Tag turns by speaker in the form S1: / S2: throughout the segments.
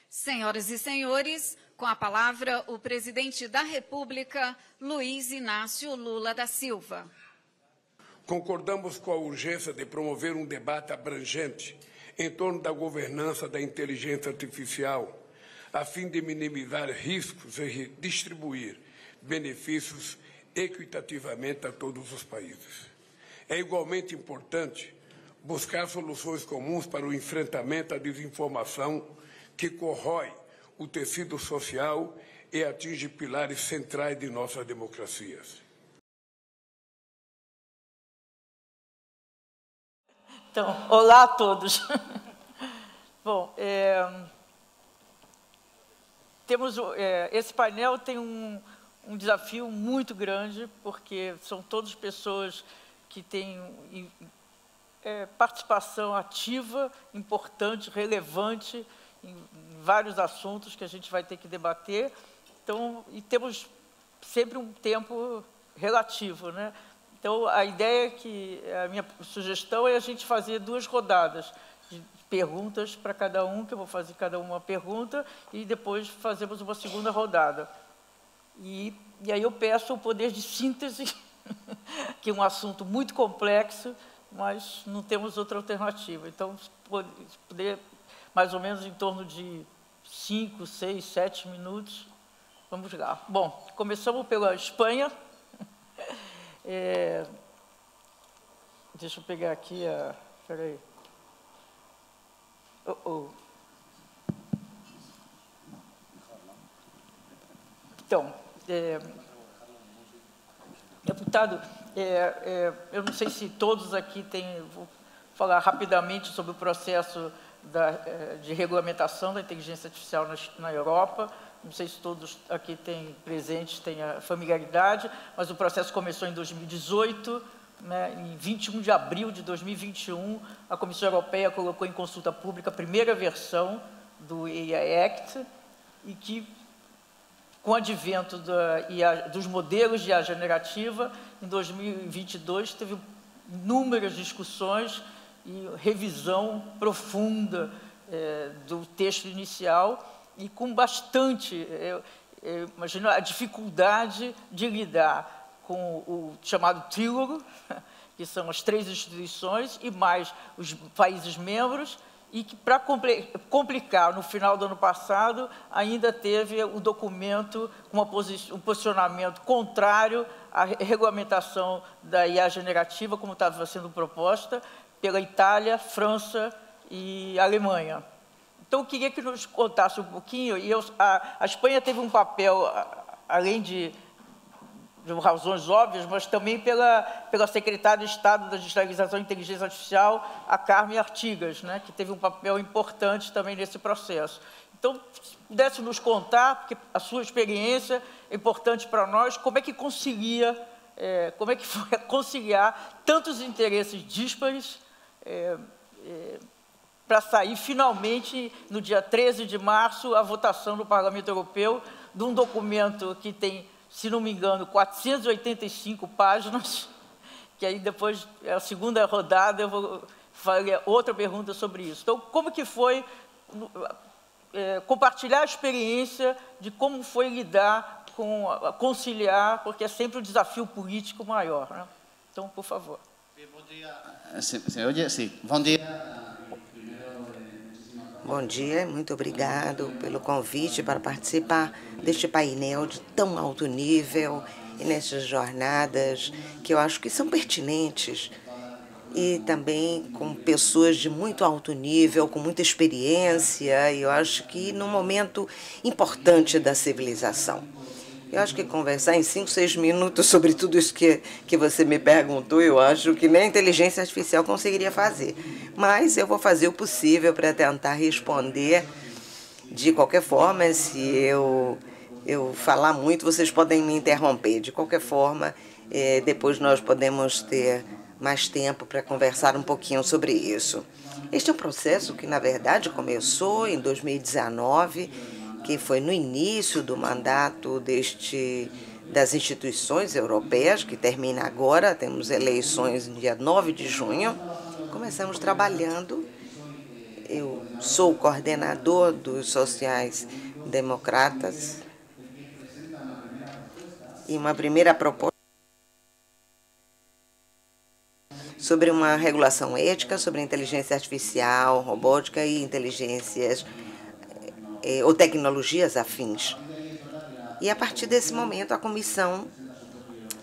S1: Senhoras e senhores, com a palavra o presidente da República, Luiz Inácio Lula da Silva.
S2: Concordamos com a urgência de promover um debate abrangente em torno da governança da inteligência artificial, a fim de minimizar riscos e distribuir benefícios equitativamente a todos os países. É igualmente importante buscar soluções comuns para o enfrentamento à desinformação que corrói o tecido social e atinge pilares centrais de nossas democracias.
S3: Então, olá a todos. Bom, esse painel tem um desafio muito grande, porque são todas pessoas que têm participação ativa, importante, relevante, em vários assuntos que a gente vai ter que debater. Então, e temos sempre um tempo relativo, né? Então, a ideia a minha sugestão é a gente fazer 2 rodadas de perguntas para cada um, que eu vou fazer cada uma pergunta, e depois fazemos uma segunda rodada. E aí eu peço o poder de síntese, que é um assunto muito complexo, mas não temos outra alternativa. Então, poder mais ou menos em torno de 5, 6, 7 minutos. Vamos lá. Bom, começamos pela Espanha. Deixa eu pegar aqui a... Espera aí. Então, deputado, eu não sei se todos aqui têm... Vou falar rapidamente sobre o processo de regulamentação da inteligência artificial na Europa. Não sei se todos aqui presentes têm a familiaridade, mas o processo começou em 2018, né, em 21 de abril de 2021, a Comissão Europeia colocou em consulta pública a primeira versão do AI Act, e que, com o advento dos modelos de IA generativa, em 2022 teve inúmeras discussões e revisão profunda do texto inicial, e com bastante, imagino, a dificuldade de lidar com o chamado trílogo, que são as 3 instituições e mais os países membros, e que, para complicar, no final do ano passado, ainda teve o documento com um posicionamento contrário à regulamentação da IA generativa, como estava sendo proposta, pela Itália, França e Alemanha. Então, eu queria que nos contasse um pouquinho, e a Espanha teve um papel, além de razões óbvias, mas também pela secretária de Estado da Digitalização e Inteligência Artificial, a Carme Artigas, né, que teve um papel importante também nesse processo. Então, se pudesse nos contar, porque a sua experiência é importante para nós, como é que foi conciliar tantos interesses díspares para sair, finalmente, no dia 13 de março, a votação no Parlamento Europeu de um documento que tem, se não me engano, 485 páginas, que aí depois, a segunda rodada, eu vou fazer outra pergunta sobre isso. Então, como que foi compartilhar a experiência de como foi lidar conciliar, porque é sempre um desafio político maior, né? Então, por favor.
S4: Bom dia. Se oye? Sim. Bom dia.
S5: Bom dia, muito obrigado pelo convite para participar deste painel de tão alto nível e nessas jornadas que eu acho que são pertinentes e também com pessoas de muito alto nível, com muita experiência, e eu acho que num momento importante da civilização. Eu acho que conversar em 5, 6 minutos sobre tudo isso que você me perguntou, eu acho que nem a inteligência artificial conseguiria fazer. Mas eu vou fazer o possível para tentar responder. De qualquer forma, se eu falar muito, vocês podem me interromper. De qualquer forma, depois nós podemos ter mais tempo para conversar um pouquinho sobre isso. Este é um processo que, na verdade, começou em 2019, que foi no início do mandato das instituições europeias, que termina agora, temos eleições no dia 9 de junho. Começamos trabalhando. Eu sou o coordenador dos sociais-democratas e uma primeira proposta sobre uma regulação ética sobre inteligência artificial, robótica e inteligências ou tecnologias afins. E, a partir desse momento, a comissão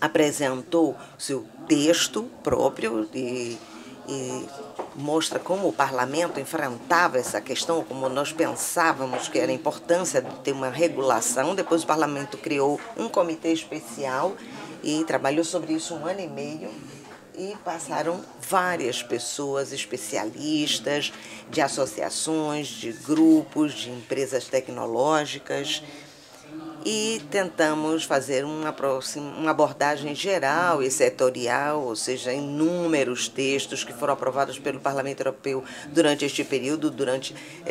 S5: apresentou seu texto próprio e mostra como o parlamento enfrentava essa questão, como nós pensávamos que era a importância de ter uma regulação. Depois o parlamento criou um comitê especial e trabalhou sobre isso 1 ano e meio. E passaram várias pessoas, especialistas, de associações, de grupos, de empresas tecnológicas, e tentamos fazer uma abordagem geral e setorial, ou seja, inúmeros textos que foram aprovados pelo Parlamento Europeu durante este período,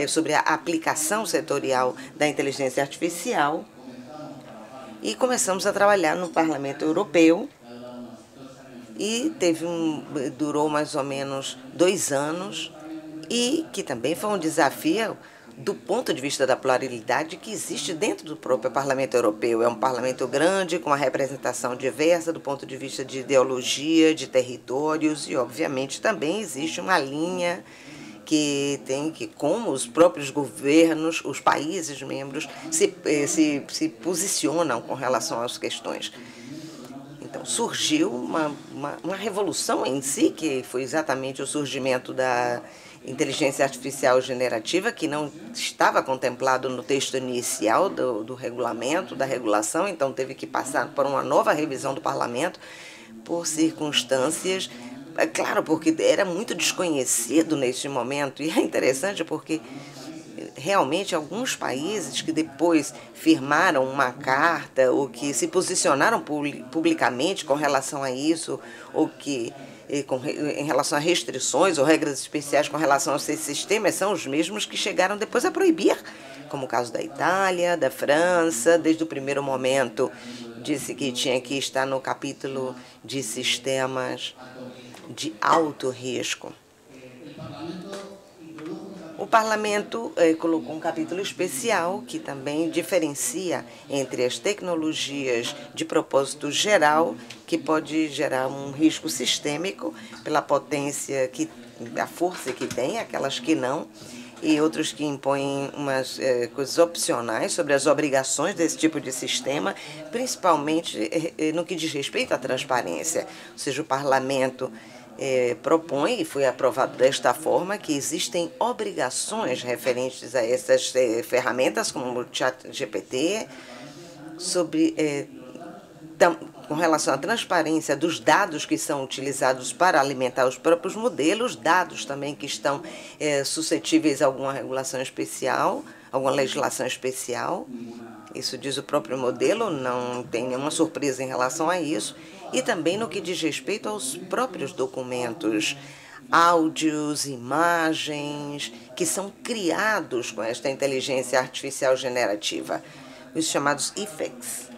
S5: sobre a aplicação setorial da inteligência artificial. E começamos a trabalhar no Parlamento Europeu, e durou mais ou menos 2 anos, e que também foi um desafio do ponto de vista da pluralidade que existe dentro do próprio Parlamento Europeu. É um parlamento grande, com uma representação diversa do ponto de vista de ideologia, de territórios, e, obviamente, também existe uma linha que tem que, como os próprios governos, os países membros, se posicionam com relação às questões. Então, surgiu uma revolução em si, que foi exatamente o surgimento da inteligência artificial generativa, que não estava contemplado no texto inicial do regulamento, da regulação, então teve que passar por uma nova revisão do parlamento, por circunstâncias, claro, porque era muito desconhecido neste momento, e é interessante porque realmente alguns países que depois firmaram uma carta ou que se posicionaram publicamente com relação a isso, ou que em relação a restrições ou regras especiais com relação a esses sistemas, são os mesmos que chegaram depois a proibir, como o caso da Itália, da França. Desde o primeiro momento disse que tinha que estar no capítulo de sistemas de alto risco. O parlamento colocou um capítulo especial que também diferencia entre as tecnologias de propósito geral, que pode gerar um risco sistêmico pela potência, a força que tem, aquelas que não, e outros que impõem umas coisas opcionais sobre as obrigações desse tipo de sistema, principalmente no que diz respeito à transparência. Ou seja, o parlamento propõe, e foi aprovado desta forma, que existem obrigações referentes a essas ferramentas, como o ChatGPT, com relação à transparência dos dados que são utilizados para alimentar os próprios modelos, dados também que estão suscetíveis a alguma regulação especial, alguma legislação especial. Isso diz o próprio modelo, não tem nenhuma surpresa em relação a isso. E também no que diz respeito aos próprios documentos, áudios, imagens, que são criados com esta inteligência artificial generativa, os chamados effects.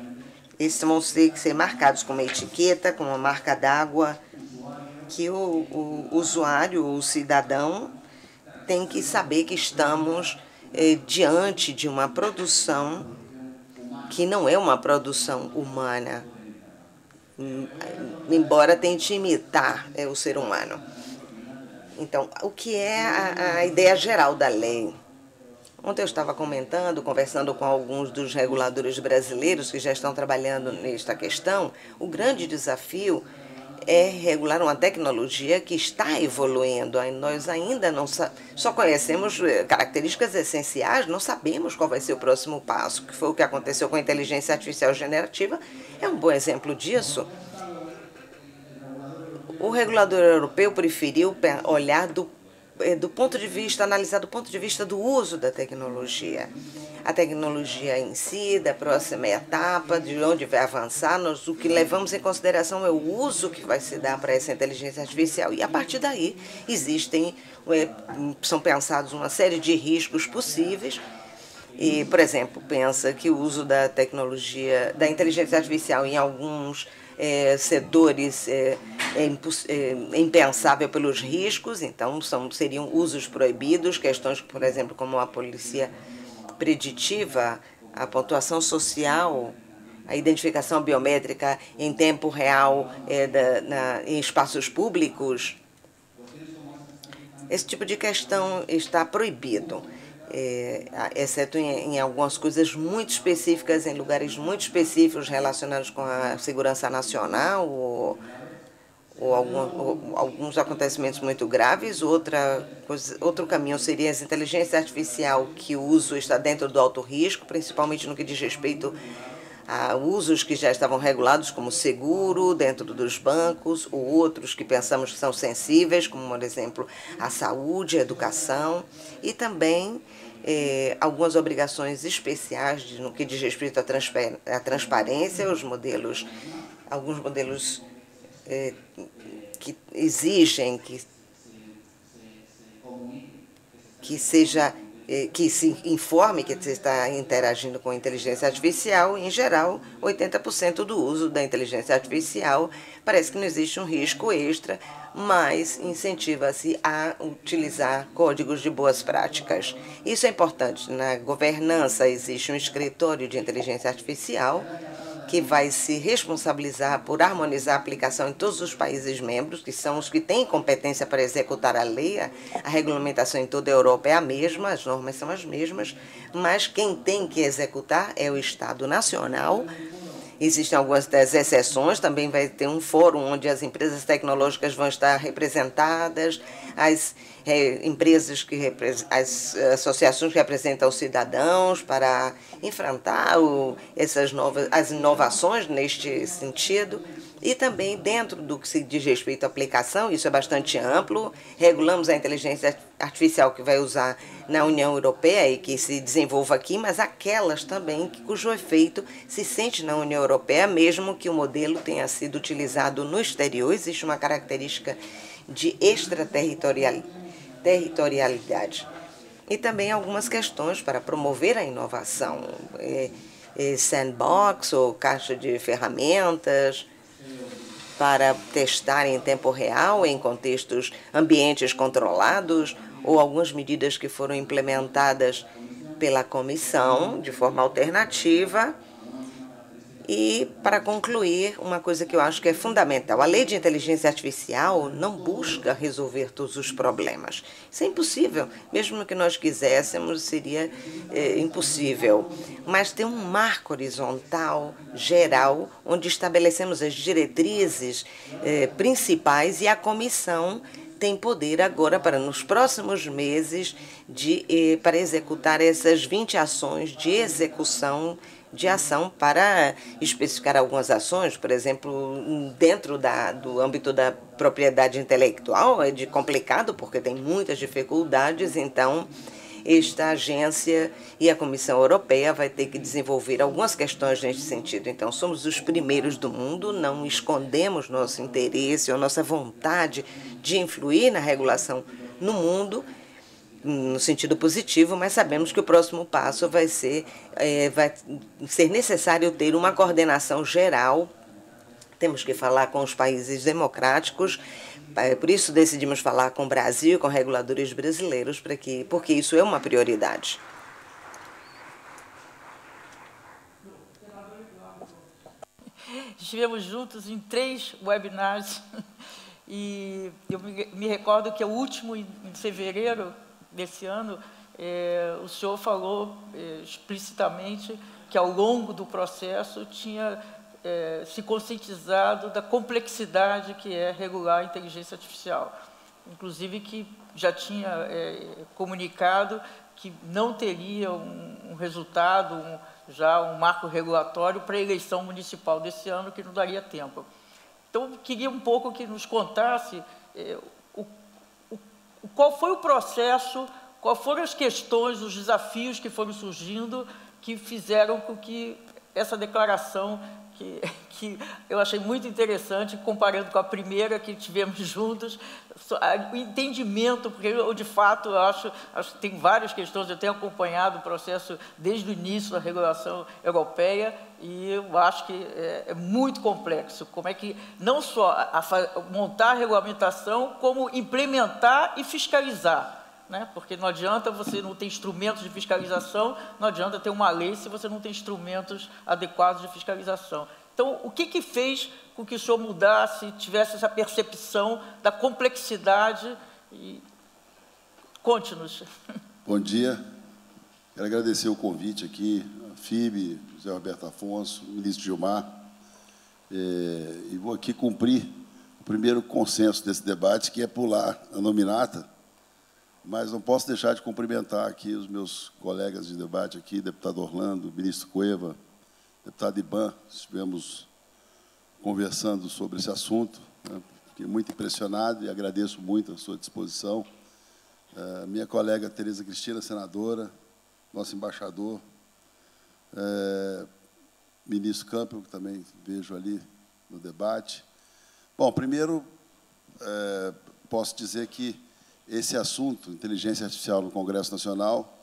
S5: Esses vão ter que ser marcados com uma etiqueta, com uma marca d'água, que o usuário, o cidadão, tem que saber que estamos diante de uma produção que não é uma produção humana, embora tente imitar o ser humano. Então, o que é a ideia geral da lei? Ontem eu estava conversando com alguns dos reguladores brasileiros que já estão trabalhando nesta questão. O grande desafio é regular uma tecnologia que está evoluindo. Nós ainda não só conhecemos características essenciais, não sabemos qual vai ser o próximo passo, que foi o que aconteceu com a inteligência artificial generativa. É um bom exemplo disso. O regulador europeu preferiu olhar analisar do ponto de vista do uso da tecnologia. A tecnologia em si, da próxima etapa, de onde vai avançar, o que levamos em consideração é o uso que vai se dar para essa inteligência artificial. E, a partir daí, são pensados uma série de riscos possíveis E, por exemplo, pensa que o uso da tecnologia, da inteligência artificial em alguns setores é impensável pelos riscos, então seriam usos proibidos, questões, por exemplo, como a polícia preditiva, a pontuação social, a identificação biométrica em tempo real em espaços públicos. Esse tipo de questão está proibido, exceto em algumas coisas muito específicas, em lugares muito específicos relacionados com a segurança nacional ou alguns acontecimentos muito graves. Outro caminho seria a inteligência artificial, que o uso está dentro do alto risco, principalmente no que diz respeito a usos que já estavam regulados, como seguro, dentro dos bancos, ou outros que pensamos que são sensíveis, como, por exemplo, a saúde, a educação, e também algumas obrigações especiais no que diz respeito à transparência, alguns modelos que exigem que se informe que você está interagindo com a inteligência artificial. Em geral, 80% do uso da inteligência artificial parece que não existe um risco extra, mas incentiva-se a utilizar códigos de boas práticas. Isso é importante. Na governança existe um escritório de inteligência artificial que vai se responsabilizar por harmonizar a aplicação em todos os países membros, que são os que têm competência para executar a lei. A regulamentação em toda a Europa é a mesma, as normas são as mesmas, mas quem tem que executar é o Estado Nacional. Existem algumas das exceções, também vai ter um fórum onde as empresas tecnológicas vão estar representadas, as associações que representam os cidadãos para enfrentar as inovações neste sentido. E também, dentro do que se diz respeito à aplicação, isso é bastante amplo, regulamos a inteligência artificial que vai usar na União Europeia e que se desenvolva aqui, mas aquelas também cujo efeito se sente na União Europeia, mesmo que o modelo tenha sido utilizado no exterior. Existe uma característica de extraterritorialidade. E também algumas questões para promover a inovação, sandbox ou caixa de ferramentas, para testar em tempo real, em ambientes controlados, ou algumas medidas que foram implementadas pela comissão de forma alternativa. E, para concluir, uma coisa que eu acho que é fundamental: a lei de inteligência artificial não busca resolver todos os problemas. Isso é impossível. Mesmo que nós quiséssemos, seria impossível. Mas tem um marco horizontal, geral, onde estabelecemos as diretrizes principais, e a comissão tem poder agora, nos próximos meses, para executar essas 20 ações de ação para especificar algumas ações. Por exemplo, dentro do âmbito da propriedade intelectual é complicado porque tem muitas dificuldades, então esta agência e a Comissão Europeia vai ter que desenvolver algumas questões neste sentido. Então, somos os primeiros do mundo, não escondemos nosso interesse ou nossa vontade de influir na regulação no mundo, no sentido positivo, mas sabemos que o próximo passo vai ser necessário ter uma coordenação geral. Temos que falar com os países democráticos, por isso decidimos falar com o Brasil, com reguladores brasileiros, porque isso é uma prioridade.
S3: Estivemos juntos em 3 webinars e eu me recordo que o último, em fevereiro desse ano, o senhor falou explicitamente que, ao longo do processo, tinha se conscientizado da complexidade que é regular a inteligência artificial. Inclusive que já tinha comunicado que não teria um resultado, um marco regulatório para a eleição municipal desse ano, que não daria tempo. Então, eu queria um pouco que nos contasse qual foi o processo, quais foram as questões, os desafios que foram surgindo, que fizeram com que essa declaração, que eu achei muito interessante, comparando com a primeira que tivemos juntos, o entendimento, porque eu, de fato, acho que tem várias questões, eu tenho acompanhado o processo desde o início da regulação europeia, e eu acho que é muito complexo, como é que não só montar a regulamentação, como implementar e fiscalizar. Né? Porque não adianta você não ter instrumentos de fiscalização, não adianta ter uma lei se você não tem instrumentos adequados de fiscalização. Então, o que fez com que o senhor mudasse, tivesse essa percepção da complexidade? Conte-nos.
S6: Bom dia. Quero agradecer o convite aqui, a FIB, José Roberto Afonso, o ministro Gilmar, e vou aqui cumprir o primeiro consenso desse debate, que é pular a nominata, mas não posso deixar de cumprimentar aqui os meus colegas de debate aqui, deputado Orlando, ministro Cueva, deputado Iban. Estivemos conversando sobre esse assunto, né? Fiquei muito impressionado e agradeço muito a sua disposição. Minha colega Tereza Cristina, senadora, nosso embaixador, ministro Campbell, que também vejo ali no debate. Bom, primeiro, posso dizer que esse assunto, inteligência artificial no Congresso Nacional,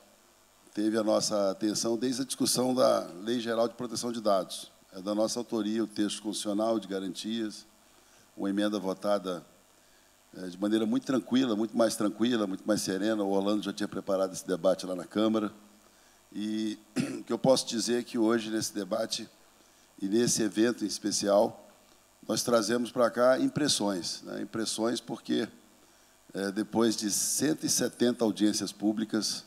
S6: teve a nossa atenção desde a discussão da Lei Geral de Proteção de Dados. É da nossa autoria o texto constitucional de garantias, uma emenda votada de maneira muito tranquila, muito mais serena. O Orlando já tinha preparado esse debate lá na Câmara. E o que eu posso dizer é que hoje, nesse debate e nesse evento em especial, nós trazemos para cá impressões. Né? Impressões porque, depois de 170 audiências públicas,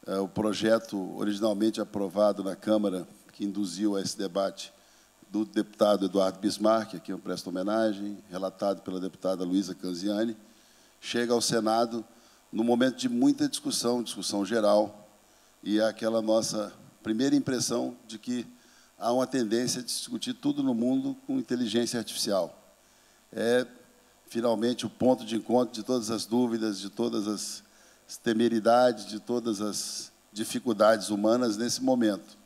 S6: o projeto originalmente aprovado na Câmara, que induziu a esse debate, do deputado Eduardo Bismarck, a quem eu presto homenagem, relatado pela deputada Luísa Canziani, chega ao Senado num momento de muita discussão geral, e é aquela nossa primeira impressão de que há uma tendência de discutir tudo no mundo com inteligência artificial. É, finalmente, o ponto de encontro de todas as dúvidas, de todas as temeridades, de todas as dificuldades humanas nesse momento.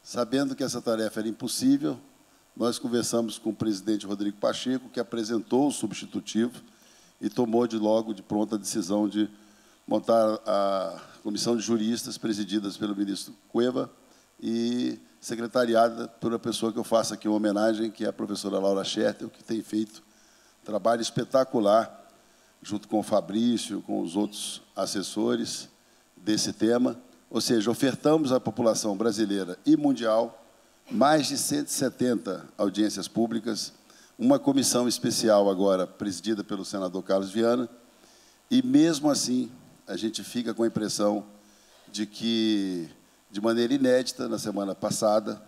S6: Sabendo que essa tarefa era impossível, nós conversamos com o presidente Rodrigo Pacheco, que apresentou o substitutivo e tomou logo de pronta a decisão de montar a comissão de juristas, presididas pelo ministro Cueva e secretariada por uma pessoa que eu faço aqui uma homenagem, que é a professora Laura Schertel, que tem feito um trabalho espetacular, junto com o Fabrício, com os outros assessores desse tema. Ou seja, ofertamos à população brasileira e mundial mais de 170 audiências públicas, uma comissão especial agora presidida pelo senador Carlos Viana, e, mesmo assim, a gente fica com a impressão de que, de maneira inédita, na semana passada,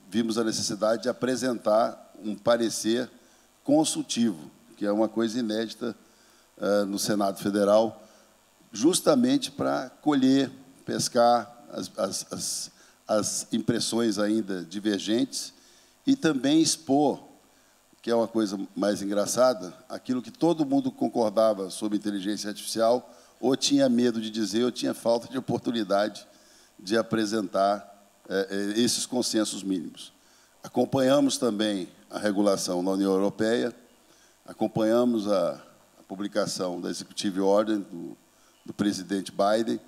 S6: vimos a necessidade de apresentar um parecer consultivo, que é uma coisa inédita no Senado Federal, justamente para colher, pescar as impressões ainda divergentes e também expor, que é uma coisa mais engraçada, aquilo que todo mundo concordava sobre inteligência artificial, ou tinha medo de dizer, ou tinha falta de oportunidade de apresentar esses consensos mínimos. Acompanhamos também a regulação na União Europeia, acompanhamos a publicação da Executive Order do presidente Biden,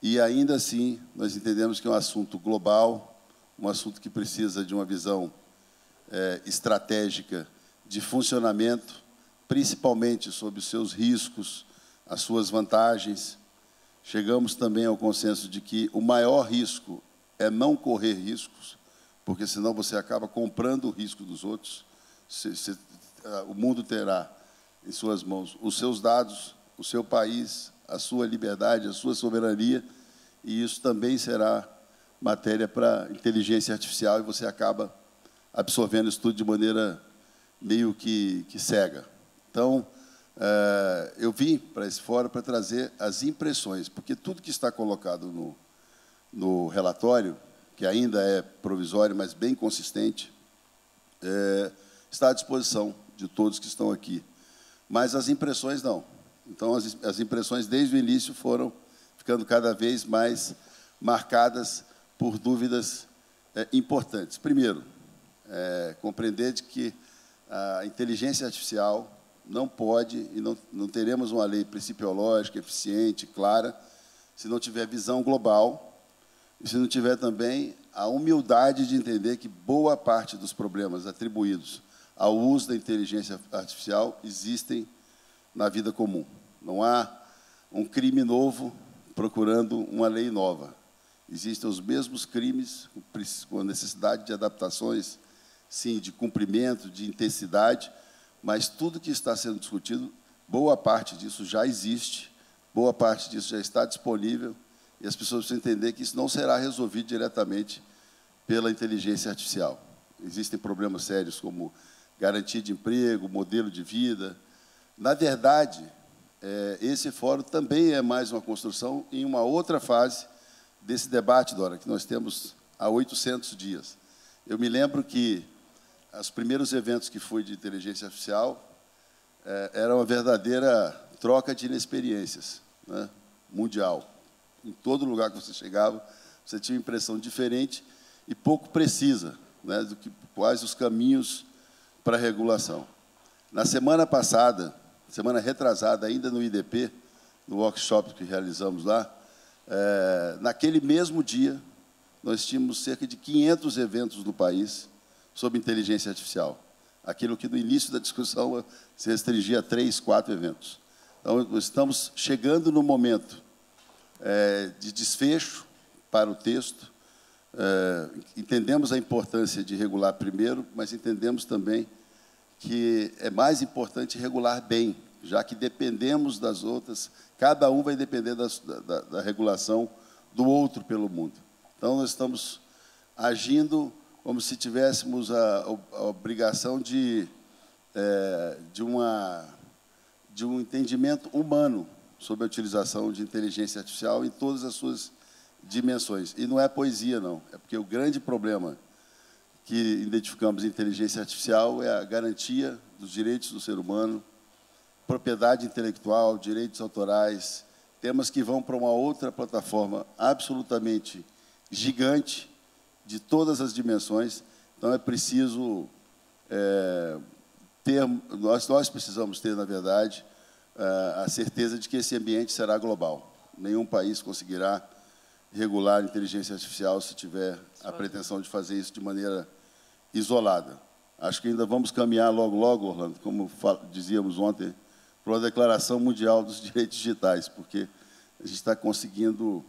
S6: e, ainda assim, nós entendemos que é um assunto global, um assunto que precisa de uma visão estratégica de funcionamento, principalmente sobre os seus riscos, as suas vantagens. Chegamos também ao consenso de que o maior risco é não correr riscos, porque, senão, você acaba comprando o risco dos outros. O mundo terá em suas mãos os seus dados, o seu país, a sua liberdade, a sua soberania, e isso também será matéria para inteligência artificial, e você acaba absorvendo isso tudo de maneira meio que cega. Então, eu vim para esse fórum para trazer as impressões, porque tudo que está colocado no relatório, que ainda é provisório, mas bem consistente, está à disposição de todos que estão aqui. Mas as impressões não. Então, as impressões, desde o início, foram ficando cada vez mais marcadas por dúvidas importantes. Primeiro, compreender de que a inteligência artificial não pode e não teremos uma lei principiológica, eficiente, clara, se não tiver visão global e se não tiver também a humildade de entender que boa parte dos problemas atribuídos ao uso da inteligência artificial existem na vida comum. Não há um crime novo procurando uma lei nova. Existem os mesmos crimes com a necessidade de adaptações, sim, de cumprimento, de intensidade, mas tudo que está sendo discutido, boa parte disso já existe, boa parte disso já está disponível, e as pessoas precisam entender que isso não será resolvido diretamente pela inteligência artificial. Existem problemas sérios como garantia de emprego, modelo de vida. Na verdade, esse fórum também é mais uma construção em uma outra fase desse debate, Dora, que nós temos há 800 dias. Eu me lembro que os primeiros eventos que fui de inteligência artificial era uma verdadeira troca de inexperiências, né, mundial. Em todo lugar que você chegava, você tinha uma impressão diferente e pouco precisa, né, do que quais os caminhos para a regulação. Na semana passada, semana retrasada, ainda no IDP, no workshop que realizamos lá, naquele mesmo dia, nós tínhamos cerca de 500 eventos no país sobre inteligência artificial. Aquilo que, no início da discussão, se restringia a 3, 4 eventos. Então, nós estamos chegando no momento de desfecho para o texto. Entendemos a importância de regular primeiro, mas entendemos também que é mais importante regular bem, já que dependemos das outras, cada um vai depender da regulação do outro pelo mundo. Então, nós estamos agindo como se tivéssemos a obrigação de um entendimento humano sobre a utilização de inteligência artificial em todas as suas dimensões. E não é poesia, não. É porque o grande problema que identificamos em inteligência artificial é a garantia dos direitos do ser humano, propriedade intelectual, direitos autorais, temas que vão para uma outra plataforma absolutamente gigante, de todas as dimensões. Então, é preciso nós precisamos ter, na verdade, a certeza de que esse ambiente será global. Nenhum país conseguirá regular a inteligência artificial se tiver a pretensão de fazer isso de maneira isolada. Acho que ainda vamos caminhar logo, logo, Orlando, como dizíamos ontem, para uma Declaração Mundial dos Direitos Digitais, porque a gente está conseguindo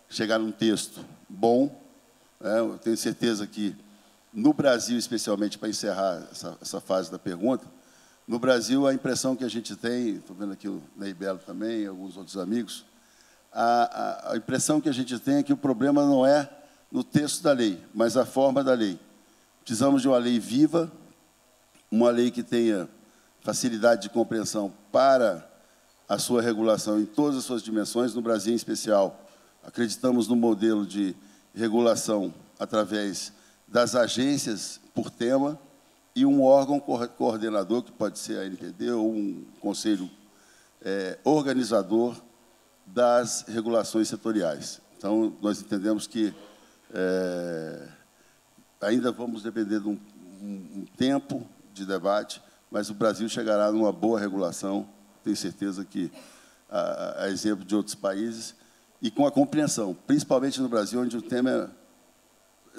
S6: chegar num texto bom. Eu tenho certeza que, no Brasil, especialmente, para encerrar essa fase da pergunta, no Brasil, a impressão que a gente tem, estou vendo aqui o Ney Belo também, alguns outros amigos, a impressão que a gente tem é que o problema não é no texto da lei, mas a forma da lei. Precisamos de uma lei viva, uma lei que tenha facilidade de compreensão para a sua regulação em todas as suas dimensões. No Brasil, em especial, acreditamos no modelo de regulação através das agências por tema e um órgão coordenador, que pode ser a ANPD, ou um conselho organizador das regulações setoriais. Então, nós entendemos que ainda vamos depender de um tempo de debate, mas o Brasil chegará numa boa regulação, tenho certeza que, a exemplo de outros países, e com a compreensão, principalmente no Brasil, onde o tema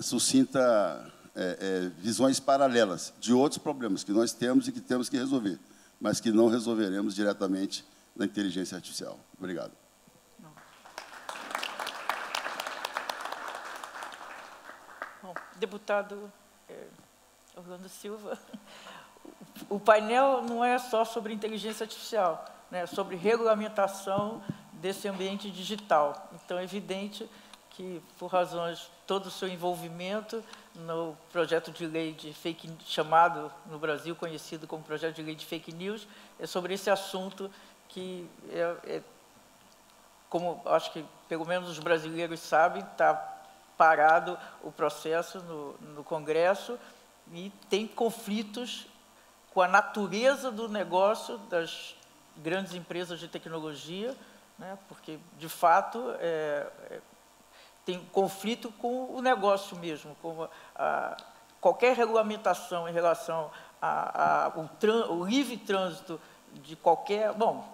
S6: suscita visões paralelas de outros problemas que nós temos e que temos que resolver, mas que não resolveremos diretamente na inteligência artificial. Obrigado.
S3: Bom, deputado Orlando Silva, o painel não é só sobre inteligência artificial, né, é sobre regulamentação desse ambiente digital. Então, é evidente que, por razões, todo o seu envolvimento no projeto de lei de fake, chamado no Brasil, conhecido como projeto de lei de fake news, é sobre esse assunto que, como acho que pelo menos os brasileiros sabem, está parado o processo no Congresso e tem conflitos com a natureza do negócio das grandes empresas de tecnologia, né, porque, de fato, tem conflito com o negócio mesmo, com qualquer regulamentação em relação ao livre trânsito de qualquer... Bom,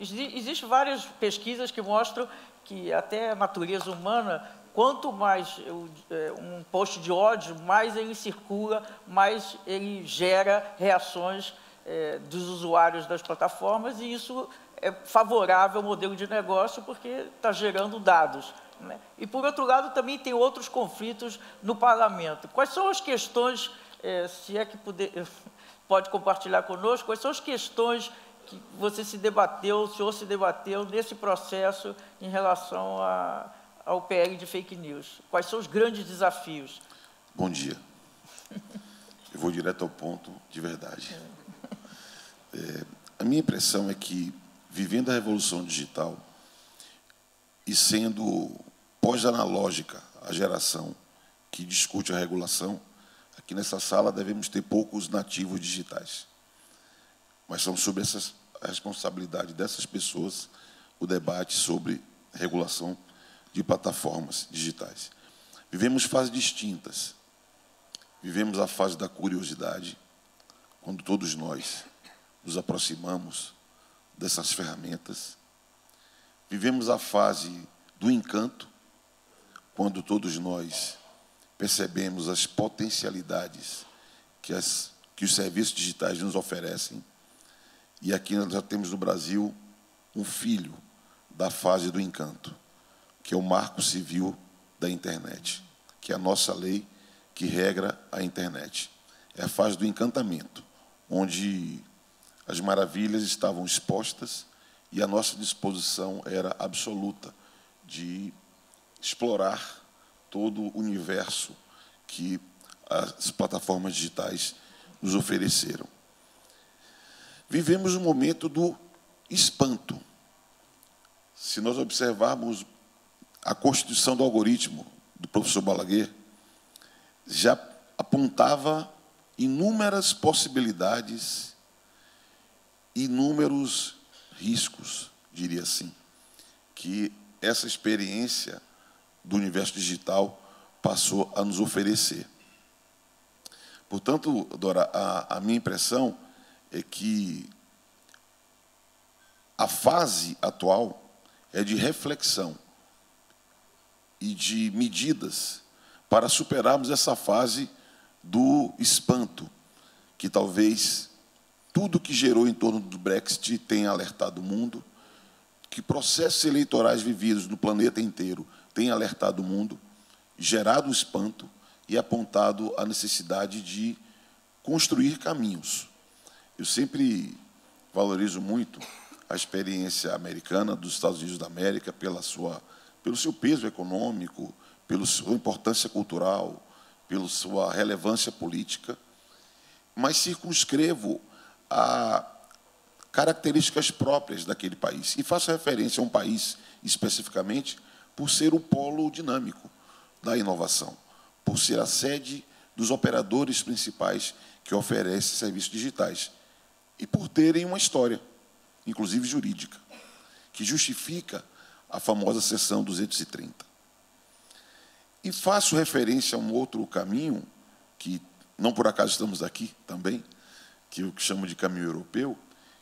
S3: existem várias pesquisas que mostram que até a natureza humana, quanto mais um post de ódio, mais ele circula, mais ele gera reações dos usuários das plataformas, e isso é favorável ao modelo de negócio porque está gerando dados, né? E, por outro lado, também tem outros conflitos no parlamento. Quais são as questões, se é que pode compartilhar conosco, quais são as questões que o senhor se debateu nesse processo em relação ao PL de fake news? Quais são os grandes desafios?
S7: Bom dia. Eu vou direto ao ponto, de verdade. A minha impressão é que, vivendo a revolução digital e sendo pós-analógica a geração que discute a regulação, aqui nessa sala devemos ter poucos nativos digitais. Mas são sobre a responsabilidade dessas pessoas o debate sobre regulação de plataformas digitais. Vivemos fases distintas. Vivemos a fase da curiosidade, quando todos nós nos aproximamos dessas ferramentas. Vivemos a fase do encanto, quando todos nós percebemos as potencialidades que os serviços digitais nos oferecem. E aqui nós já temos no Brasil um filho da fase do encanto, que é o Marco Civil da Internet, que é a nossa lei que regra a Internet. É a fase do encantamento, onde as maravilhas estavam expostas e a nossa disposição era absoluta de explorar todo o universo que as plataformas digitais nos ofereceram. Vivemos um momento do espanto. Se nós observarmos a constituição do algoritmo do professor Balaguer, já apontava inúmeras possibilidades, inúmeros riscos, diria assim, que essa experiência do universo digital passou a nos oferecer. Portanto, Dora, a minha impressão é que a fase atual é de reflexão e de medidas para superarmos essa fase do espanto, que talvez tudo que gerou em torno do Brexit tenha alertado o mundo, que processos eleitorais vividos no planeta inteiro tenha alertado o mundo, gerado o espanto e apontado a necessidade de construir caminhos. Eu sempre valorizo muito a experiência americana dos Estados Unidos da América pelo seu peso econômico, pela sua importância cultural, pela sua relevância política, mas circunscrevo a características próprias daquele país. E faço referência a um país, especificamente, por ser o polo dinâmico da inovação, por ser a sede dos operadores principais que oferecem serviços digitais e por terem uma história, inclusive jurídica, que justifica a famosa seção 230. E faço referência a um outro caminho, que não por acaso estamos aqui também, que eu chamo de caminho europeu,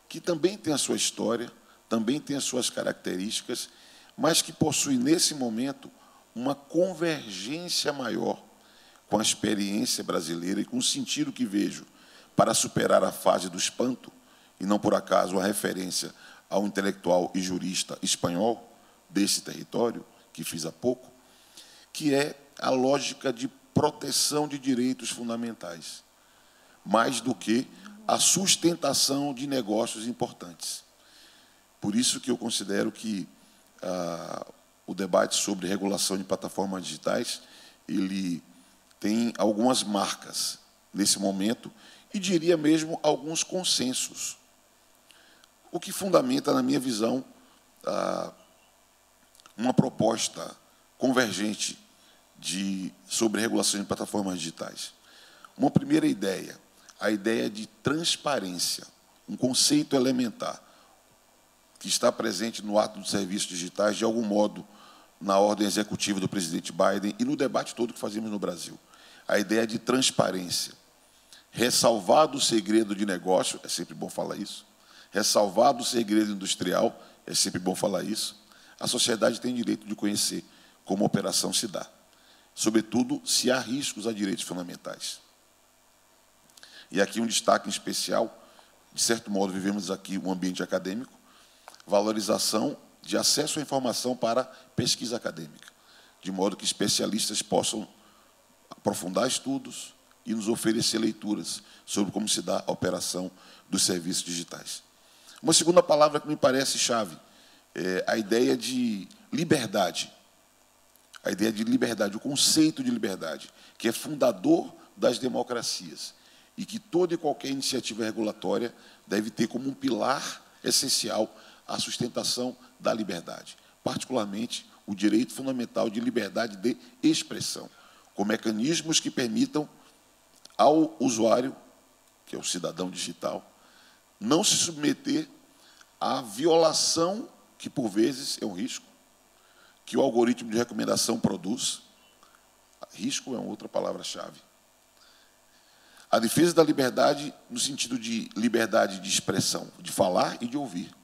S7: que também tem a sua história, também tem as suas características, mas que possui, nesse momento, uma convergência maior com a experiência brasileira e com o sentido que vejo para superar a fase do espanto, e não por acaso a referência ao intelectual e jurista espanhol desse território, que fiz há pouco, que é a lógica de proteção de direitos fundamentais, mais do que a sustentação de negócios importantes. Por isso que eu considero que o debate sobre regulação de plataformas digitais, ele tem algumas marcas nesse momento e, diria mesmo, alguns consensos, o que fundamenta, na minha visão, uma proposta convergente sobre regulação de plataformas digitais. Uma primeira ideia, a ideia de transparência, um conceito elementar, que está presente no ato dos serviços digitais, de algum modo na ordem executiva do presidente Biden e no debate todo que fazemos no Brasil. A ideia de transparência. Ressalvado o segredo de negócio, é sempre bom falar isso. Ressalvado o segredo industrial, é sempre bom falar isso. A sociedade tem direito de conhecer como a operação se dá, sobretudo se há riscos a direitos fundamentais. E aqui um destaque em especial, de certo modo vivemos aqui um ambiente acadêmico, valorização de acesso à informação para pesquisa acadêmica, de modo que especialistas possam aprofundar estudos e nos oferecer leituras sobre como se dá a operação dos serviços digitais. Uma segunda palavra que me parece chave é a ideia de liberdade. A ideia de liberdade, o conceito de liberdade, que é fundador das democracias e que toda e qualquer iniciativa regulatória deve ter como um pilar essencial a sustentação da liberdade, particularmente o direito fundamental de liberdade de expressão, com mecanismos que permitam ao usuário, que é o cidadão digital, não se submeter à violação, que por vezes é um risco, que o algoritmo de recomendação produz. Risco é uma outra palavra-chave. A defesa da liberdade no sentido de liberdade de expressão, de falar e de ouvir,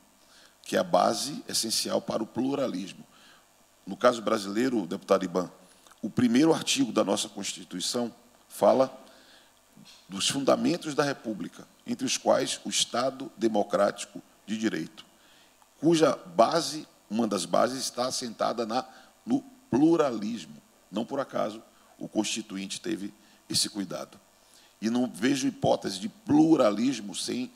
S7: que é a base essencial para o pluralismo. No caso brasileiro, deputado Iban, o primeiro artigo da nossa Constituição fala dos fundamentos da República, entre os quais o Estado democrático de direito, cuja base, uma das bases, está assentada no pluralismo. Não por acaso o Constituinte teve esse cuidado. E não vejo hipótese de pluralismo sem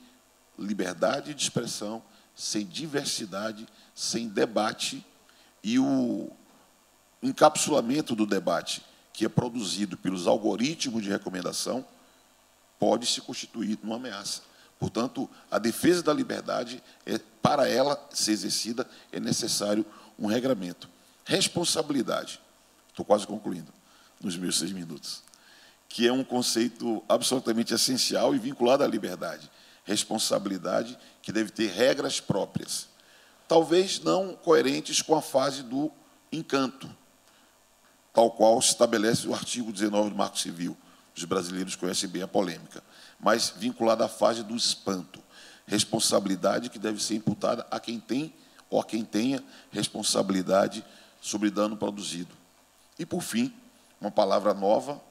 S7: liberdade de expressão, sem diversidade, sem debate, e o encapsulamento do debate, que é produzido pelos algoritmos de recomendação, pode se constituir numa ameaça. Portanto, a defesa da liberdade, para ela ser exercida, é necessário um regramento. Responsabilidade, estou quase concluindo, nos meus 6 minutos, que é um conceito absolutamente essencial e vinculado à liberdade. Responsabilidade que deve ter regras próprias, talvez não coerentes com a fase do encanto, tal qual se estabelece o artigo 19 do Marco Civil. Os brasileiros conhecem bem a polêmica, mas vinculada à fase do espanto. Responsabilidade que deve ser imputada a quem tem ou a quem tenha responsabilidade sobre dano produzido. E, por fim, uma palavra nova,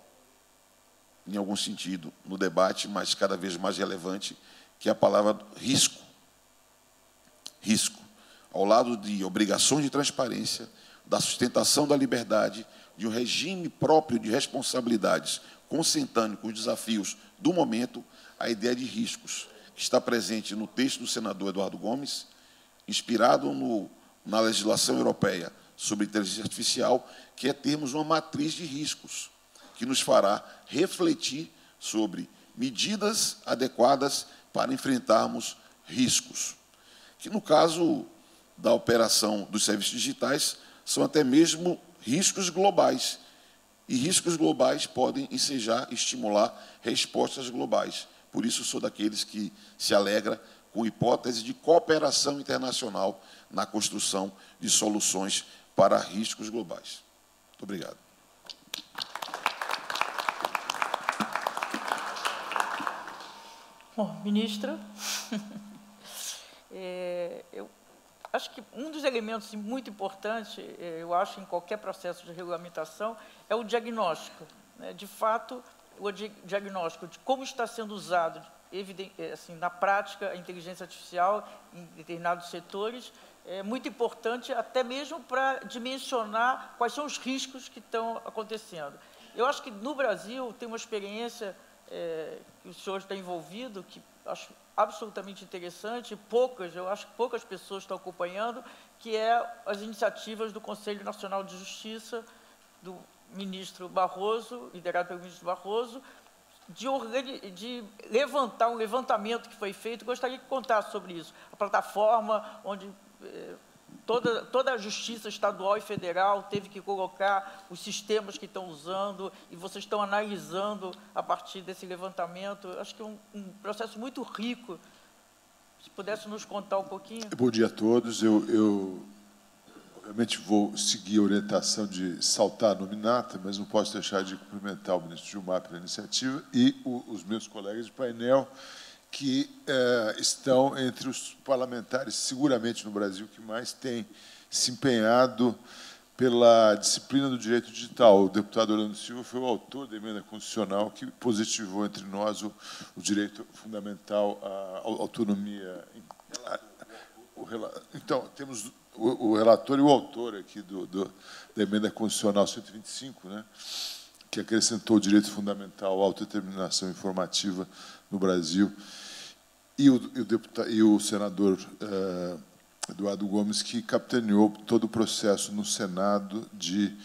S7: em algum sentido, no debate, mas cada vez mais relevante, que é a palavra risco. Risco. Ao lado de obrigações de transparência, da sustentação da liberdade, de um regime próprio de responsabilidades, consentâneo com os desafios do momento, a ideia de riscos, que está presente no texto do senador Eduardo Gomes, inspirado na legislação europeia sobre inteligência artificial, que é termos uma matriz de riscos, que nos fará refletir sobre medidas adequadas para enfrentarmos riscos, que, no caso da operação dos serviços digitais, são até mesmo riscos globais. E riscos globais podem ensejar e estimular respostas globais. Por isso, sou daqueles que se alegra com hipótese de cooperação internacional na construção de soluções para riscos globais. Muito obrigado.
S3: Bom, ministra, eu acho que um dos elementos muito importantes, eu acho, em qualquer processo de regulamentação, é o diagnóstico. De fato, o diagnóstico de como está sendo usado, assim, na prática, a inteligência artificial em determinados setores, é muito importante até mesmo para dimensionar quais são os riscos que estão acontecendo. Eu acho que, no Brasil, tem uma experiência que o senhor está envolvido, que acho absolutamente interessante, eu acho que poucas pessoas estão acompanhando, que é as iniciativas do Conselho Nacional de Justiça, do ministro Barroso, liderado pelo ministro Barroso, de levantar um levantamento que foi feito. Gostaria que contasse sobre isso. A plataforma onde toda a justiça estadual e federal teve que colocar os sistemas que estão usando e vocês estão analisando a partir desse levantamento. Acho que é um processo muito rico. Se pudesse nos contar um pouquinho.
S8: Bom dia a todos. Eu Realmente vou seguir a orientação de saltar a nominata, mas não posso deixar de cumprimentar o ministro Gilmar pela iniciativa e os meus colegas de painel, que estão entre os parlamentares, seguramente no Brasil, que mais têm se empenhado pela disciplina do direito digital. O deputado Orlando Silva foi o autor da emenda constitucional que positivou entre nós o direito fundamental à autonomia. Então, temos o relator e o autor aqui da emenda constitucional 125, né, que acrescentou o direito fundamental à autodeterminação informativa no Brasil, e o senador Eduardo Gomes, que capitaneou todo o processo no Senado de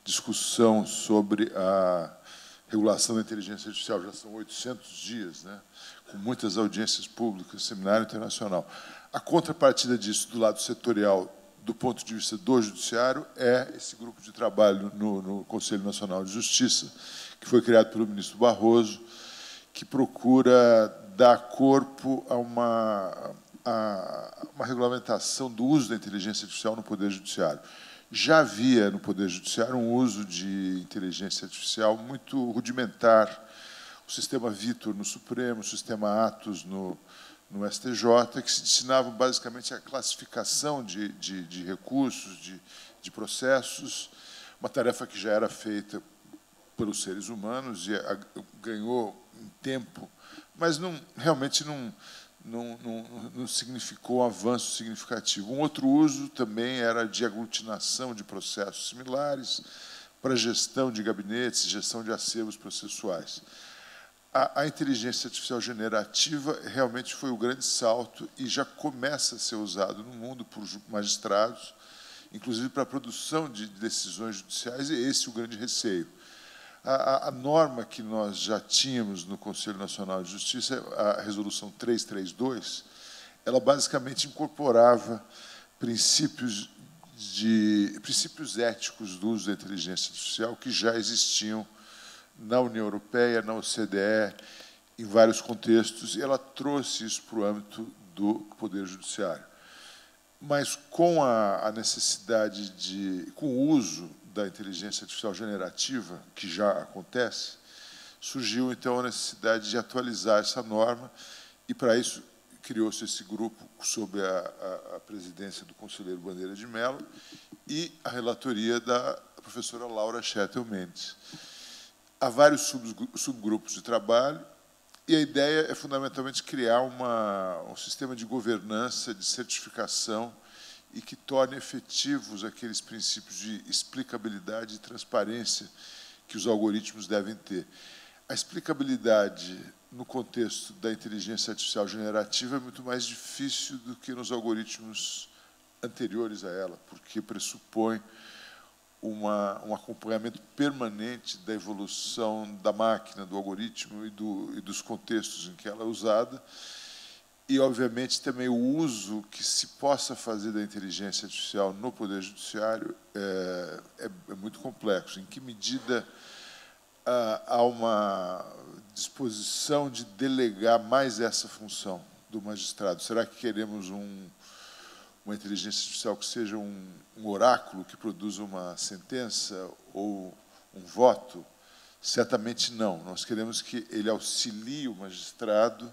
S8: discussão sobre a regulação da inteligência artificial. Já são 800 dias, né, com muitas audiências públicas, seminário internacional. A contrapartida disso, do lado setorial, do ponto de vista do Judiciário, é esse grupo de trabalho no Conselho Nacional de Justiça, que foi criado pelo ministro Barroso, que procura dar corpo a uma regulamentação do uso da inteligência artificial no Poder Judiciário. Já havia no Poder Judiciário um uso de inteligência artificial muito rudimentar, o sistema Vitor no Supremo, o sistema Atos no STJ, que se destinavam basicamente à classificação de recursos, de processos, uma tarefa que já era feita pelos seres humanos e ganhou em tempo, mas realmente não significou um avanço significativo. Um outro uso também era de aglutinação de processos similares para gestão de gabinetes, gestão de acervos processuais. A inteligência artificial generativa realmente foi o grande salto e já começa a ser usado no mundo por magistrados, inclusive para a produção de decisões judiciais, e esse é o grande receio. A norma que nós já tínhamos no Conselho Nacional de Justiça, a Resolução 332, ela basicamente incorporava princípios éticos do uso da inteligência artificial que já existiam na União Europeia, na OCDE, em vários contextos, e ela trouxe isso para o âmbito do Poder Judiciário. Mas com a necessidade com o uso da inteligência artificial generativa, que já acontece, surgiu, então, a necessidade de atualizar essa norma, e, para isso, criou-se esse grupo sob a presidência do conselheiro Bandeira de Mello e a relatoria da professora Laura Chettel Mendes. Há vários subgrupos de trabalho, e a ideia é, fundamentalmente, criar um sistema de governança, de certificação, e que torne efetivos aqueles princípios de explicabilidade e transparência que os algoritmos devem ter. A explicabilidade, no contexto da inteligência artificial generativa, é muito mais difícil do que nos algoritmos anteriores a ela, porque pressupõe um acompanhamento permanente da evolução da máquina, do algoritmo e dos contextos em que ela é usada, e, obviamente, também o uso que se possa fazer da inteligência artificial no Poder Judiciário é muito complexo. Em que medida há uma disposição de delegar mais essa função do magistrado? Será que queremos uma inteligência artificial que seja um oráculo que produza uma sentença ou um voto? Certamente não. Nós queremos que ele auxilie o magistrado,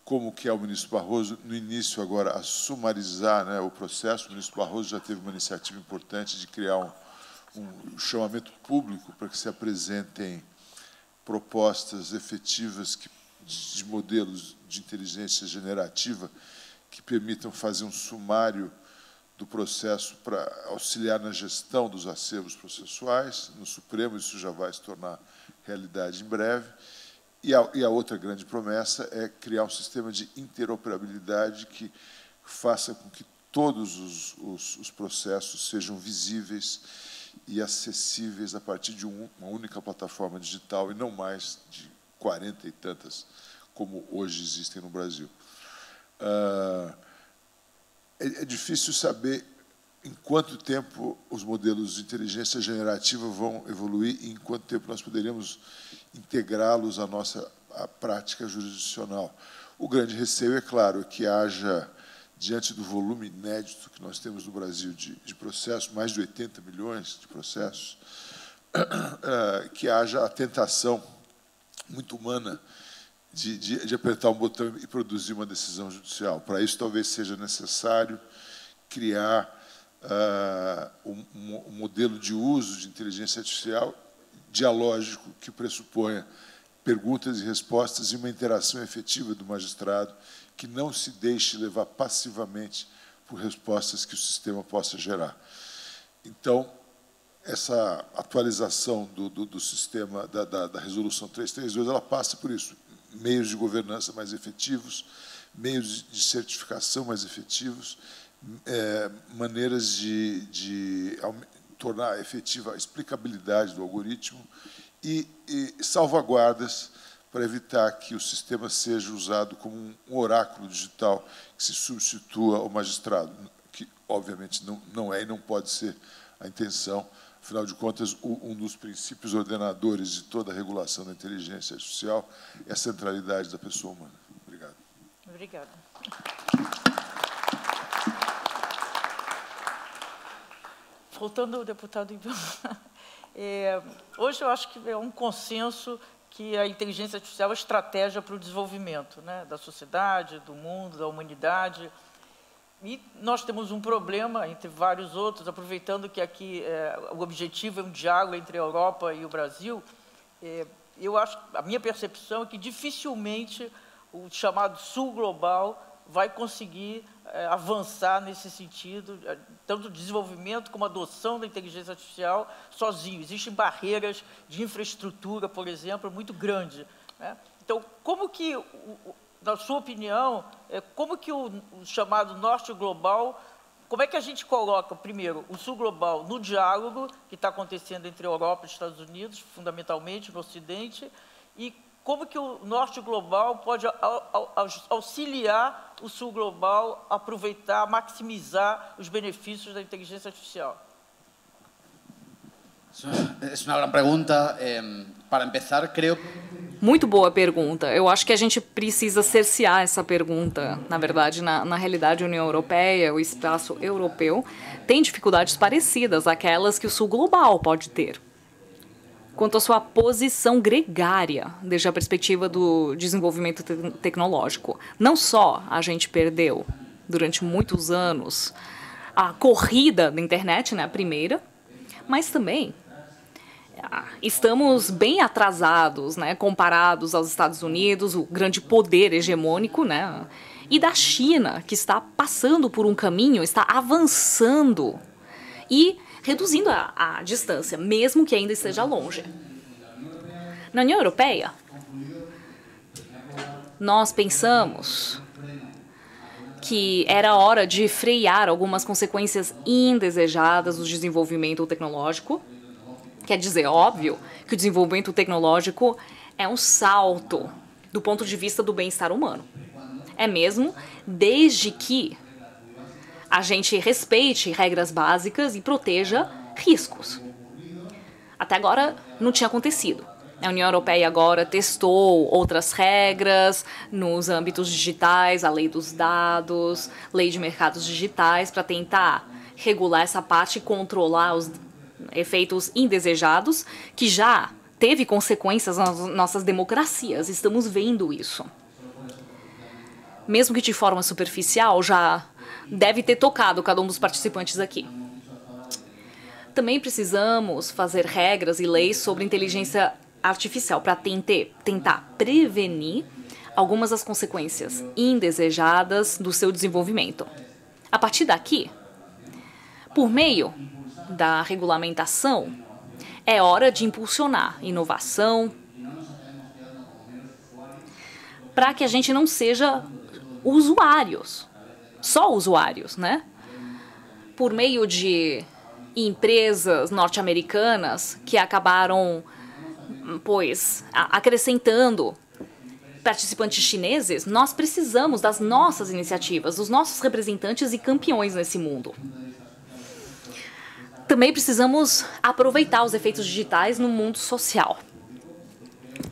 S8: como que é o ministro Barroso, no início agora, a sumarizar, né, o processo. O ministro Barroso já teve uma iniciativa importante de criar um chamamento público para que se apresentem propostas efetivas de modelos de inteligência generativa que permitam fazer um sumário do processo para auxiliar na gestão dos acervos processuais. No Supremo, isso já vai se tornar realidade em breve. E a outra grande promessa é criar um sistema de interoperabilidade que faça com que todos os processos sejam visíveis e acessíveis a partir de uma única plataforma digital e não mais de 40 e tantas como hoje existem no Brasil. É difícil saber em quanto tempo os modelos de inteligência generativa vão evoluir e em quanto tempo nós poderíamos integrá-los à nossa prática jurisdicional. O grande receio, é claro, é que haja diante do volume inédito que nós temos no Brasil de processos, mais de 80 milhões de processos, que haja a tentação muito humana de apertar um botão e produzir uma decisão judicial. Para isso, talvez seja necessário criar um modelo de uso de inteligência artificial dialógico que pressuponha perguntas e respostas e uma interação efetiva do magistrado que não se deixe levar passivamente por respostas que o sistema possa gerar. Então, essa atualização do sistema da Resolução 332, ela passa por isso. Meios de governança mais efetivos, meios de certificação mais efetivos, maneiras de tornar efetiva a explicabilidade do algoritmo e salvaguardas para evitar que o sistema seja usado como um oráculo digital que se substitua ao magistrado, que, obviamente, não é e não pode ser a intenção. Afinal de contas, um dos princípios ordenadores de toda a regulação da inteligência artificial é a centralidade da pessoa humana. Obrigado.
S3: Obrigada. Voltando ao deputado Ivan, hoje eu acho que é um consenso que a inteligência artificial é estratégia para o desenvolvimento, né, da sociedade, do mundo, da humanidade. E nós temos um problema, entre vários outros, aproveitando que aqui o objetivo é um diálogo entre a Europa e o Brasil, eu acho, a minha percepção é que dificilmente o chamado Sul Global vai conseguir avançar nesse sentido, tanto desenvolvimento como adoção da inteligência artificial sozinho. Existem barreiras de infraestrutura, por exemplo, muito grandes, né? Então, como que, na sua opinião, como que o chamado Norte Global, como é que a gente coloca, primeiro, o Sul Global no diálogo que está acontecendo entre a Europa e os Estados Unidos, fundamentalmente no Ocidente, e como que o Norte Global pode auxiliar o Sul Global a aproveitar, maximizar os benefícios da inteligência artificial?
S4: É uma grande pergunta. Para começar, creio...
S9: Muito boa pergunta. Eu acho que a gente precisa cercear essa pergunta. Na verdade, na realidade, a União Europeia, o espaço europeu, tem dificuldades parecidas àquelas que o Sul Global pode ter. Quanto à sua posição gregária, desde a perspectiva do desenvolvimento tecnológico. Não só a gente perdeu, durante muitos anos, a corrida da internet, né, a primeira, mas também estamos bem atrasados, né, comparados aos Estados Unidos, o grande poder hegemônico, né, e da China, que está passando por um caminho, está avançando e reduzindo a distância, mesmo que ainda esteja longe. Na União Europeia, nós pensamos que era hora de frear algumas consequências indesejadas do desenvolvimento tecnológico. Quer dizer, óbvio, que o desenvolvimento tecnológico é um salto do ponto de vista do bem-estar humano. É mesmo, desde que a gente respeite regras básicas e proteja riscos. Até agora não tinha acontecido. A União Europeia agora testou outras regras nos âmbitos digitais, a lei dos dados, lei de mercados digitais, para tentar regular essa parte e controlar os efeitos indesejados, que já teve consequências nas nossas democracias. Estamos vendo isso. Mesmo que de forma superficial, já deve ter tocado cada um dos participantes aqui. Também precisamos fazer regras e leis sobre inteligência artificial para tentar prevenir algumas das consequências indesejadas do seu desenvolvimento. A partir daqui, por meio da regulamentação, é hora de impulsionar inovação para que a gente não seja usuários, só usuários, né? Por meio de empresas norte-americanas que acabaram, pois, acrescentando participantes chineses, nós precisamos das nossas iniciativas, dos nossos representantes e campeões nesse mundo. Também precisamos aproveitar os efeitos digitais no mundo social.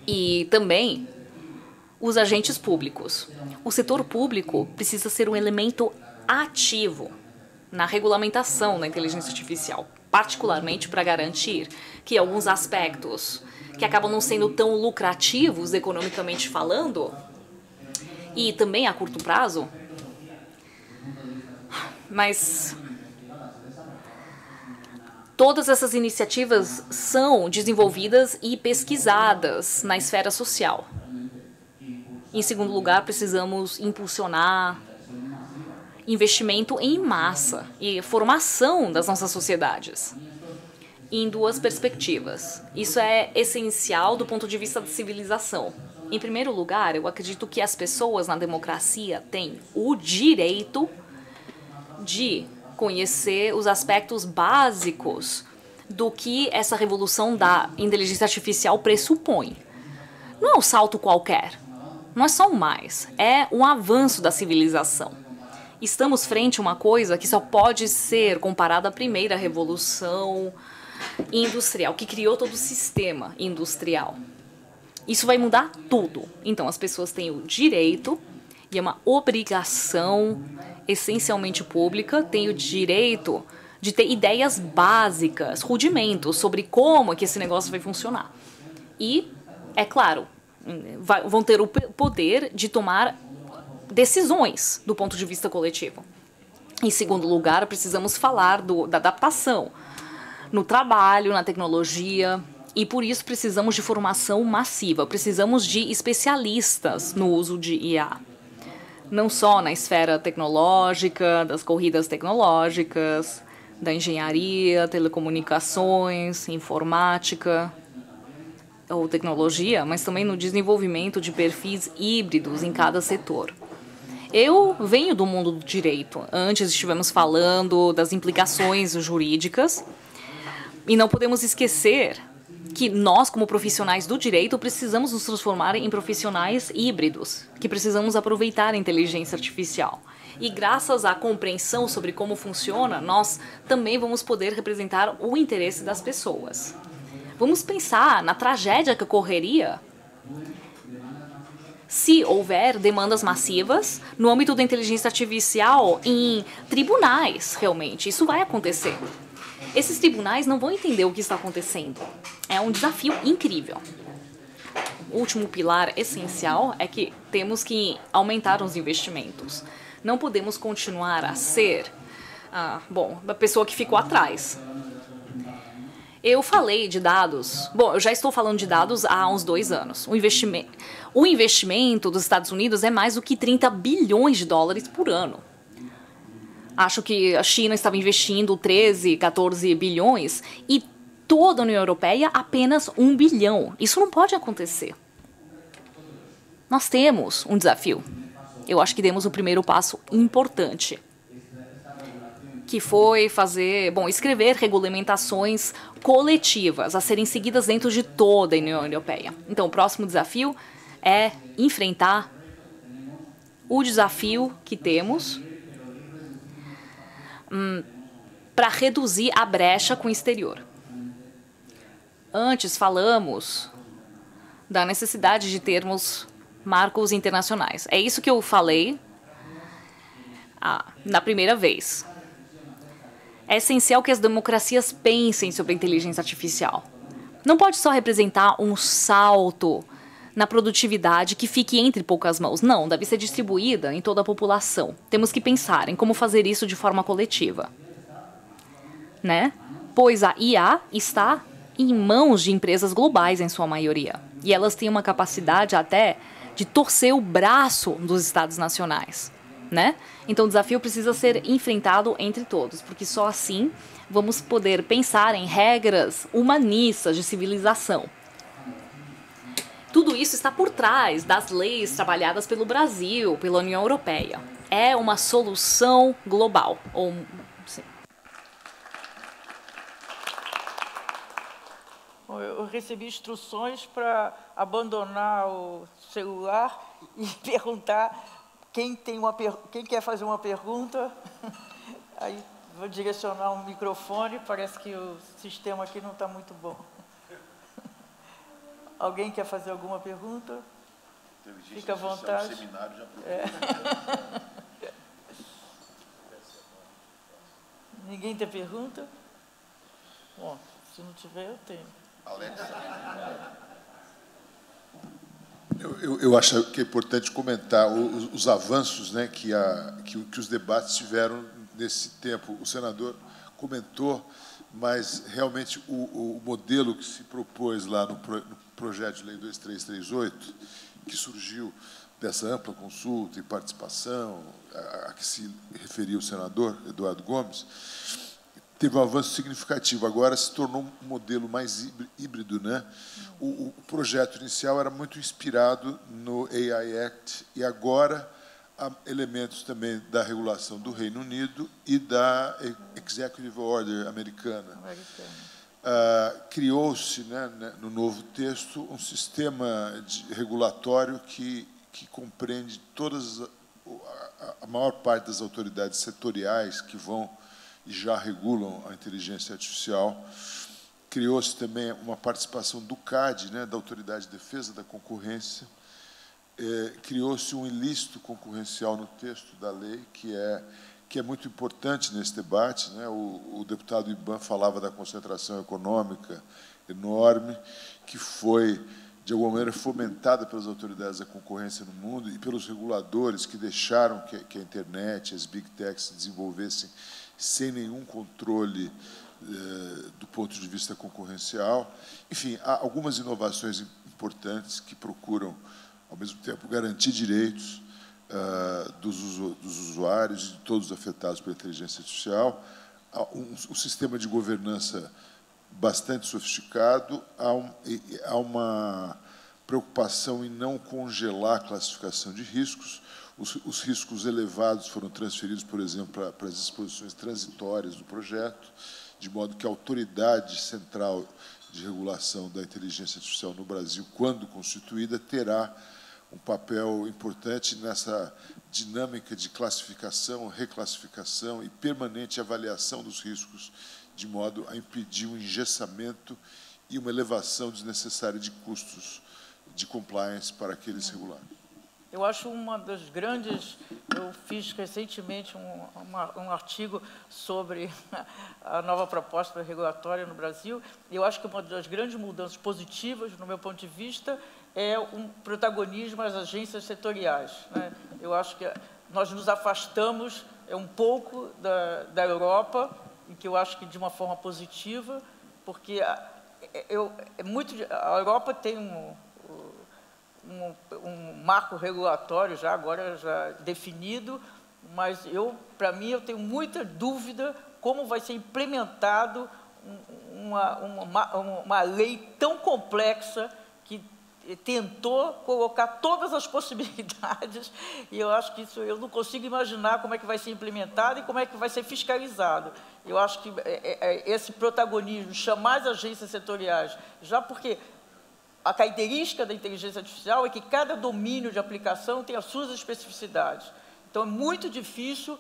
S9: E também os agentes públicos. O setor público precisa ser um elemento ativo na regulamentação da inteligência artificial, particularmente para garantir que alguns aspectos que acabam não sendo tão lucrativos economicamente falando, e também a curto prazo, mas todas essas iniciativas são desenvolvidas e pesquisadas na esfera social. Em segundo lugar, precisamos impulsionar investimento em massa e formação das nossas sociedades em duas perspectivas. Isso é essencial do ponto de vista da civilização. Em primeiro lugar, eu acredito que as pessoas na democracia têm o direito de conhecer os aspectos básicos do que essa revolução da inteligência artificial pressupõe. Não é um salto qualquer, não é só um mais, é um avanço da civilização. Estamos frente a uma coisa que só pode ser comparada à primeira revolução industrial, que criou todo o sistema industrial. Isso vai mudar tudo. Então, as pessoas têm o direito, e é uma obrigação essencialmente pública, têm o direito de ter ideias básicas, rudimentos, sobre como é que esse negócio vai funcionar. E, é claro, vão ter o poder de tomar decisões do ponto de vista coletivo. Em segundo lugar, precisamos falar da adaptação no trabalho, na tecnologia, e por isso precisamos de formação massiva, precisamos de especialistas no uso de IA. Não só na esfera tecnológica, das corridas tecnológicas, da engenharia, telecomunicações, informática ou tecnologia, mas também no desenvolvimento de perfis híbridos em cada setor. Eu venho do mundo do direito. Antes estivemos falando das implicações jurídicas e não podemos esquecer que nós, como profissionais do direito, precisamos nos transformar em profissionais híbridos, que precisamos aproveitar a inteligência artificial. E graças à compreensão sobre como funciona, nós também vamos poder representar o interesse das pessoas. Vamos pensar na tragédia que ocorreria se houver demandas massivas no âmbito da inteligência artificial em tribunais, realmente. Isso vai acontecer. Esses tribunais não vão entender o que está acontecendo. É um desafio incrível. O último pilar essencial é que temos que aumentar os investimentos. Não podemos continuar a ser a pessoa que ficou atrás. Eu falei de dados. Bom, eu já estou falando de dados há uns 2 anos. O investimento dos Estados Unidos é mais do que 30 bilhões de dólares por ano. Acho que a China estava investindo 13, 14 bilhões e toda a União Europeia apenas 1 bilhão. Isso não pode acontecer. Nós temos um desafio. Eu acho que demos o primeiro passo importante, que foi escrever regulamentações coletivas a serem seguidas dentro de toda a União Europeia. Então, o próximo desafio é enfrentar o desafio que temos para reduzir a brecha com o exterior. Antes falamos da necessidade de termos marcos internacionais. É isso que eu falei na primeira vez. É essencial que as democracias pensem sobre a inteligência artificial. Não pode só representar um salto na produtividade que fique entre poucas mãos. Não, deve ser distribuída em toda a população. Temos que pensar em como fazer isso de forma coletiva, né? Pois a IA está em mãos de empresas globais, em sua maioria. E elas têm uma capacidade até de torcer o braço dos estados nacionais, né? Então o desafio precisa ser enfrentado entre todos, porque só assim vamos poder pensar em regras humanistas de civilização. Tudo isso está por trás das leis trabalhadas pelo Brasil, pela União Europeia. É uma solução global.
S3: Eu recebi instruções para abandonar o celular e perguntar quem quer fazer uma pergunta. Aí vou direcionar um microfone, parece que o sistema aqui não está muito bom. Alguém quer fazer alguma pergunta? Fica à vontade.
S7: Seminário já
S3: Ninguém tem pergunta? Bom, se não tiver, eu tenho.
S7: Alexa.
S8: Eu acho que é importante comentar os avanços, né, que os debates tiveram nesse tempo. O senador comentou, mas realmente o modelo que se propôs lá no projeto de lei 2338, que surgiu dessa ampla consulta e participação, a que se referiu o senador Eduardo Gomes, teve um avanço significativo. Agora se tornou um modelo mais híbrido, né? O projeto inicial era muito inspirado no AI Act e agora há elementos também da regulação do Reino Unido e da Executive Order americana. Criou-se, né, no novo texto, um sistema regulatório que compreende a maior parte das autoridades setoriais que vão e já regulam a inteligência artificial. Criou-se também uma participação do CAD, né, da Autoridade de Defesa da Concorrência. Criou-se um ilícito concorrencial no texto da lei, que é muito importante nesse debate, né? O deputado Iban falava da concentração econômica enorme, que foi, de alguma maneira, fomentada pelas autoridades da concorrência no mundo e pelos reguladores que deixaram que a internet, as big techs se desenvolvessem sem nenhum controle do ponto de vista concorrencial. Enfim, há algumas inovações importantes que procuram, ao mesmo tempo, garantir direitos dos usuários e de todos afetados pela inteligência artificial. Há um sistema de governança bastante sofisticado, há uma preocupação em não congelar a classificação de riscos. Os riscos elevados foram transferidos, por exemplo, para as disposições transitórias do projeto, de modo que a autoridade central de regulação da inteligência artificial no Brasil, quando constituída, terá um papel importante nessa dinâmica de classificação, reclassificação e permanente avaliação dos riscos, de modo a impedir um engessamento e uma elevação desnecessária de custos de compliance para aqueles regulados.
S3: Eu acho uma das grandes... Eu fiz recentemente um artigo sobre a nova proposta regulatória no Brasil, e eu acho que uma das grandes mudanças positivas, no meu ponto de vista, é um protagonismo às agências setoriais, né? Eu acho que nós nos afastamos um pouco da Europa, e que eu acho que de uma forma positiva, porque a Europa tem um marco regulatório agora definido, mas para mim, eu tenho muita dúvida como vai ser implementado uma lei tão complexa que tentou colocar todas as possibilidades, e eu acho que eu não consigo imaginar como é que vai ser implementado e como é que vai ser fiscalizado. Eu acho que esse protagonismo, chamar as agências setoriais, já porque a característica da inteligência artificial é que cada domínio de aplicação tem as suas especificidades. Então, é muito difícil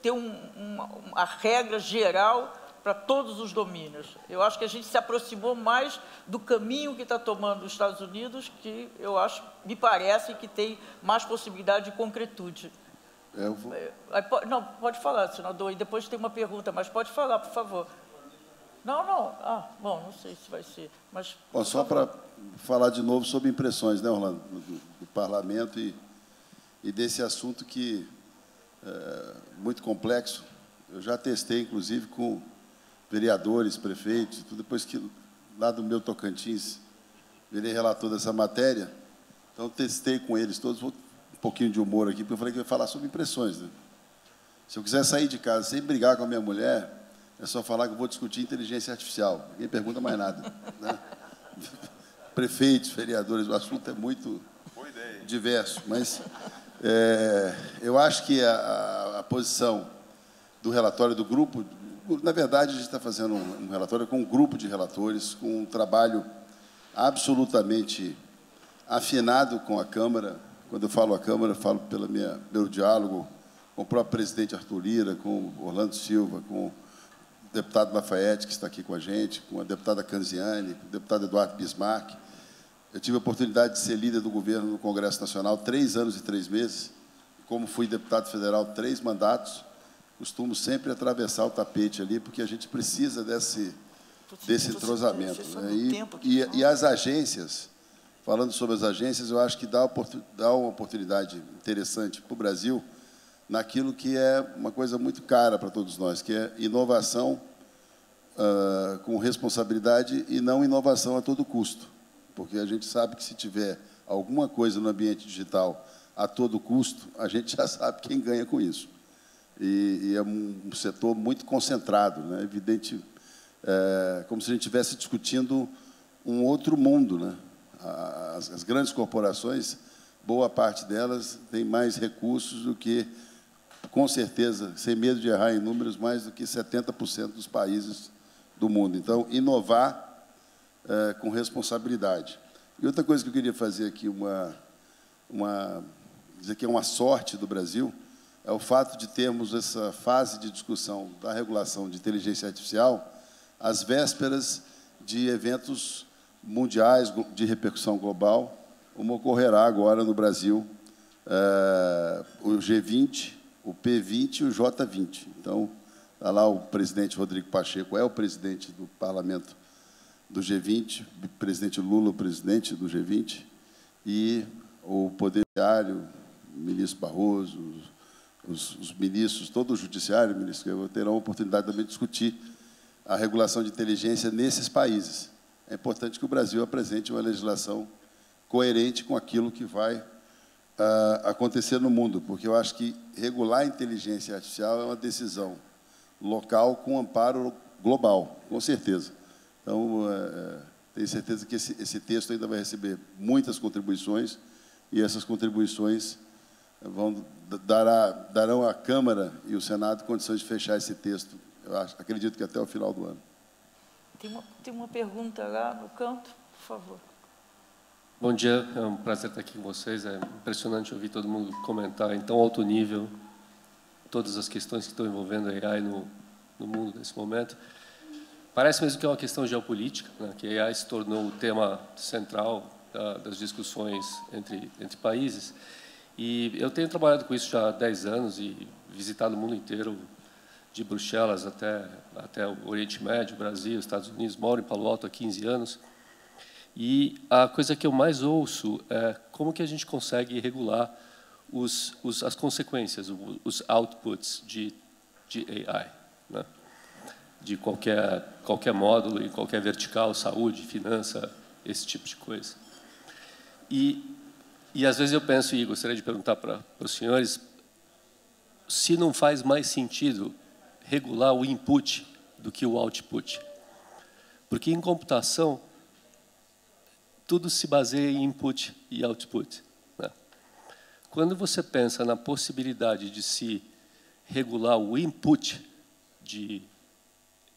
S3: ter uma regra geral para todos os domínios. Eu acho que a gente se aproximou mais do caminho que está tomando os Estados Unidos, que me parece que tem mais possibilidade de concretude. Não, pode falar, senador, e depois tem uma pergunta, mas pode falar, por favor. Não. Bom, não sei se vai ser, mas...
S6: Bom, só para falar de novo sobre impressões, né, Orlando, do parlamento e desse assunto que é muito complexo. Eu já testei, inclusive, com vereadores, prefeitos, tudo, depois que, lá do meu Tocantins, virei relator dessa matéria, então testei com eles todos, um pouquinho de humor aqui, porque eu falei que eu ia falar sobre impressões, né? Se eu quiser sair de casa sem brigar com a minha mulher, é só falar que eu vou discutir inteligência artificial. Ninguém pergunta mais nada, né? Prefeitos, vereadores, o assunto é muito diverso, mas eu acho que a posição do relatório do grupo, na verdade, a gente está fazendo um relatório com um grupo de relatores, com um trabalho absolutamente afinado com a Câmara. Quando eu falo a Câmara, falo pelo meu diálogo com o próprio presidente Arthur Lira, com o Orlando Silva, com o deputado Lafayette, que está aqui com a gente, com a deputada Canziani, com o deputado Eduardo Bismarck. Eu tive a oportunidade de ser líder do governo no Congresso Nacional 3 anos e 3 meses. Como fui deputado federal 3 mandatos, costumo sempre atravessar o tapete ali, porque a gente precisa desse entrosamento, né? E as agências, falando sobre as agências, eu acho que dá uma oportunidade interessante para o Brasil naquilo que é uma coisa muito cara para todos nós, que é inovação com responsabilidade e não inovação a todo custo. Porque a gente sabe que se tiver alguma coisa no ambiente digital a todo custo, a gente já sabe quem ganha com isso. E é um setor muito concentrado, né? Evidente, como se a gente estivesse discutindo um outro mundo, né? As grandes corporações, boa parte delas tem mais recursos do que, com certeza, sem medo de errar em números, mais do que 70% dos países do mundo. Então, inovar com responsabilidade. E outra coisa que eu queria fazer aqui, dizer que é uma sorte do Brasil, é o fato de termos essa fase de discussão da regulação de inteligência artificial às vésperas de eventos mundiais de repercussão global, como ocorrerá agora no Brasil o G20, o P20 e o J20. Então, está lá o presidente Rodrigo Pacheco, é o presidente do parlamento do G20, o presidente Lula, o presidente do G20, e o Poder Judiciário, o ministro Barroso, os ministros, todo o Judiciário, ministro, terão a oportunidade também de discutir a regulação de inteligência nesses países. É importante que o Brasil apresente uma legislação coerente com aquilo que vai acontecer no mundo, porque eu acho que regular a inteligência artificial é uma decisão local com amparo global, com certeza. Então, tenho certeza que esse texto ainda vai receber muitas contribuições, e essas contribuições darão à Câmara e o Senado condições de fechar esse texto, acredito que até o final do ano.
S3: Tem uma pergunta lá no canto, por favor.
S10: Bom dia, é um prazer estar aqui com vocês. É impressionante ouvir todo mundo comentar em tão alto nível todas as questões que estão envolvendo a AI no mundo nesse momento. Parece mesmo que é uma questão geopolítica, né, que a AI se tornou o tema central das discussões entre países. E eu tenho trabalhado com isso já há 10 anos e visitado o mundo inteiro, de Bruxelas até o Oriente Médio, Brasil, Estados Unidos. Moro em Palo Alto há 15 anos. E a coisa que eu mais ouço é como que a gente consegue regular as consequências, os outputs de AI, né? De qualquer módulo, em qualquer vertical, saúde, finança, esse tipo de coisa. E às vezes eu penso, e gostaria de perguntar para os senhores, se não faz mais sentido regular o input do que o output. Porque em computação, tudo se baseia em input e output, né? Quando você pensa na possibilidade de se regular o input de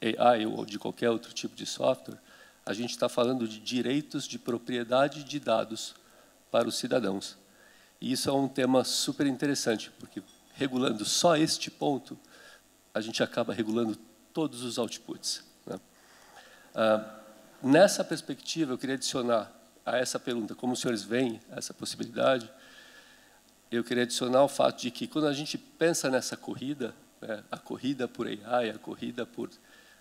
S10: AI ou de qualquer outro tipo de software, a gente está falando de direitos de propriedade de dados para os cidadãos. E isso é um tema super interessante, porque regulando só este ponto, a gente acaba regulando todos os outputs, né? Nessa perspectiva, eu queria adicionar a essa pergunta, como os senhores veem essa possibilidade, eu queria adicionar o fato de que, quando a gente pensa nessa corrida, né, a corrida por AI, a corrida por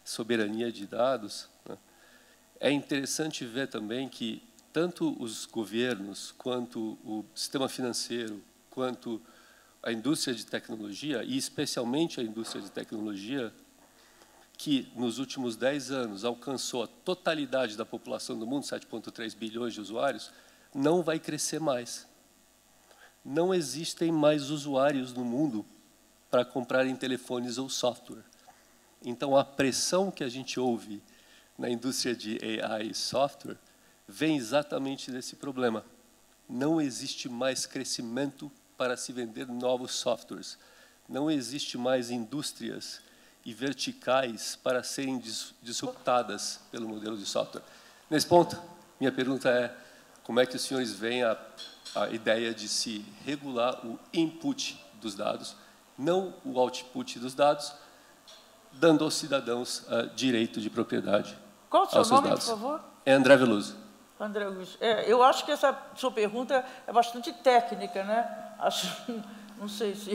S10: soberania de dados, né, é interessante ver também que tanto os governos, quanto o sistema financeiro, quanto a indústria de tecnologia, e especialmente a indústria de tecnologia, que nos últimos 10 anos alcançou a totalidade da população do mundo, 7,3 bilhões de usuários, não vai crescer mais. Não existem mais usuários no mundo para comprarem telefones ou software. Então, a pressão que a gente ouve na indústria de AI e software vem exatamente desse problema. Não existe mais crescimento para se vender novos softwares. Não existe mais indústrias e verticais para serem disruptadas pelo modelo de software. Nesse ponto, minha pergunta é, como é que os senhores veem a ideia de se regular o input dos dados, não o output dos dados, dando aos cidadãos direito de propriedade.
S3: Qual o seu nome,
S10: dados.
S3: por favor?
S10: É André Veloso.
S3: André Luiz, eu acho que essa sua pergunta é bastante técnica, né? Acho, não sei se...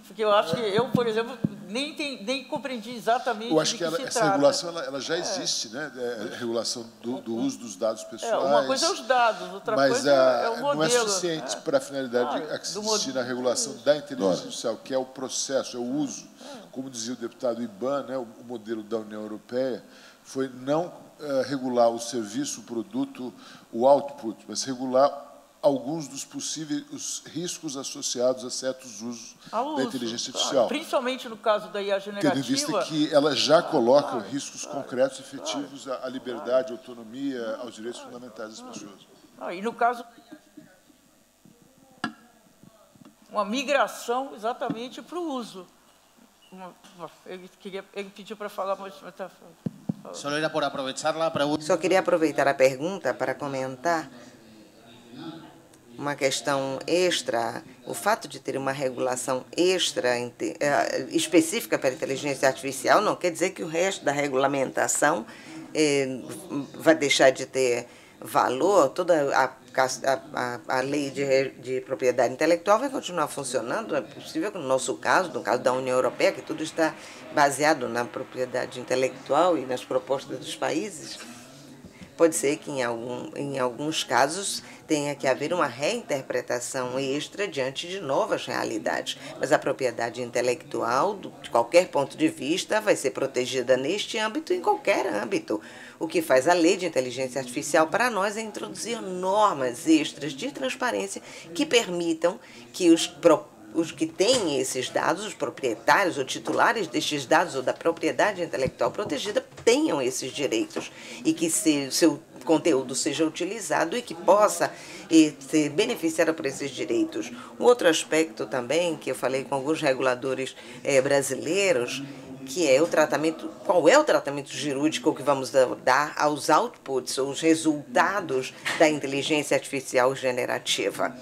S3: Porque eu acho que eu, por exemplo, nem compreendi exatamente
S8: eu acho
S3: de
S8: que
S3: se
S8: essa
S3: trata.
S8: regulação ela já existe, né? A regulação do uso dos dados pessoais.
S3: Uma coisa é os dados, outra
S8: mas
S3: coisa é o modelo.
S8: não é suficiente para a finalidade a que se destina a regulação da inteligência artificial, que é o processo, é o uso. Como dizia o deputado Iban, né? O modelo da União Europeia foi não regular o serviço, o produto, o output, mas regular alguns dos possíveis os riscos associados a certos usos da inteligência artificial.
S3: Principalmente no caso da IA generativa.
S8: Tendo em vista que ela já coloca riscos concretos e efetivos à liberdade, à autonomia, aos direitos fundamentais das pessoas.
S3: E no caso, uma migração exatamente para o uso. Ele pediu para falar, mas está...
S5: Só queria aproveitar a pergunta para comentar uma questão extra. O fato de ter uma regulação extra específica para a inteligência artificial não quer dizer que o resto da regulamentação vai deixar de ter valor. Toda a lei de propriedade intelectual vai continuar funcionando. É possível que, no nosso caso, no caso da União Europeia, que tudo está baseado na propriedade intelectual e nas propostas dos países, pode ser que em alguns casos tenha que haver uma reinterpretação extra diante de novas realidades. Mas a propriedade intelectual, de qualquer ponto de vista, vai ser protegida neste âmbito e em qualquer âmbito. O que faz a lei de inteligência artificial para nós é introduzir normas extras de transparência que permitam que os que têm esses dados, os proprietários ou titulares destes dados ou da propriedade intelectual protegida, tenham esses direitos e que seu conteúdo seja utilizado e que possa ser beneficiado por esses direitos. Um outro aspecto também, que eu falei com alguns reguladores brasileiros, que é o tratamento, qual é o tratamento jurídico que vamos dar aos outputs, os resultados da inteligência artificial generativa.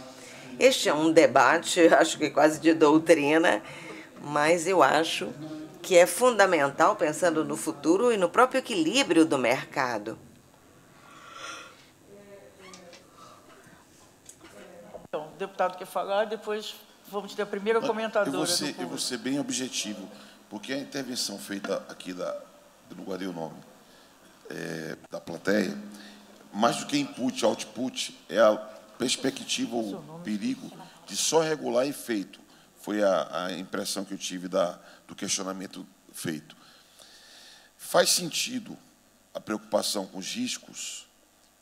S5: Este é um debate, acho que quase de doutrina, mas eu acho que é fundamental, pensando no futuro e no próprio equilíbrio do mercado.
S3: Então, o deputado quer falar, depois vamos ter a primeira comentadora.
S7: Eu vou ser bem objetivo, porque a intervenção feita aqui eu não guardei o nome, da plateia, mais do que input, output, é a perspectiva ou perigo de só regular efeito. Foi a impressão que eu tive do questionamento feito. Faz sentido a preocupação com os riscos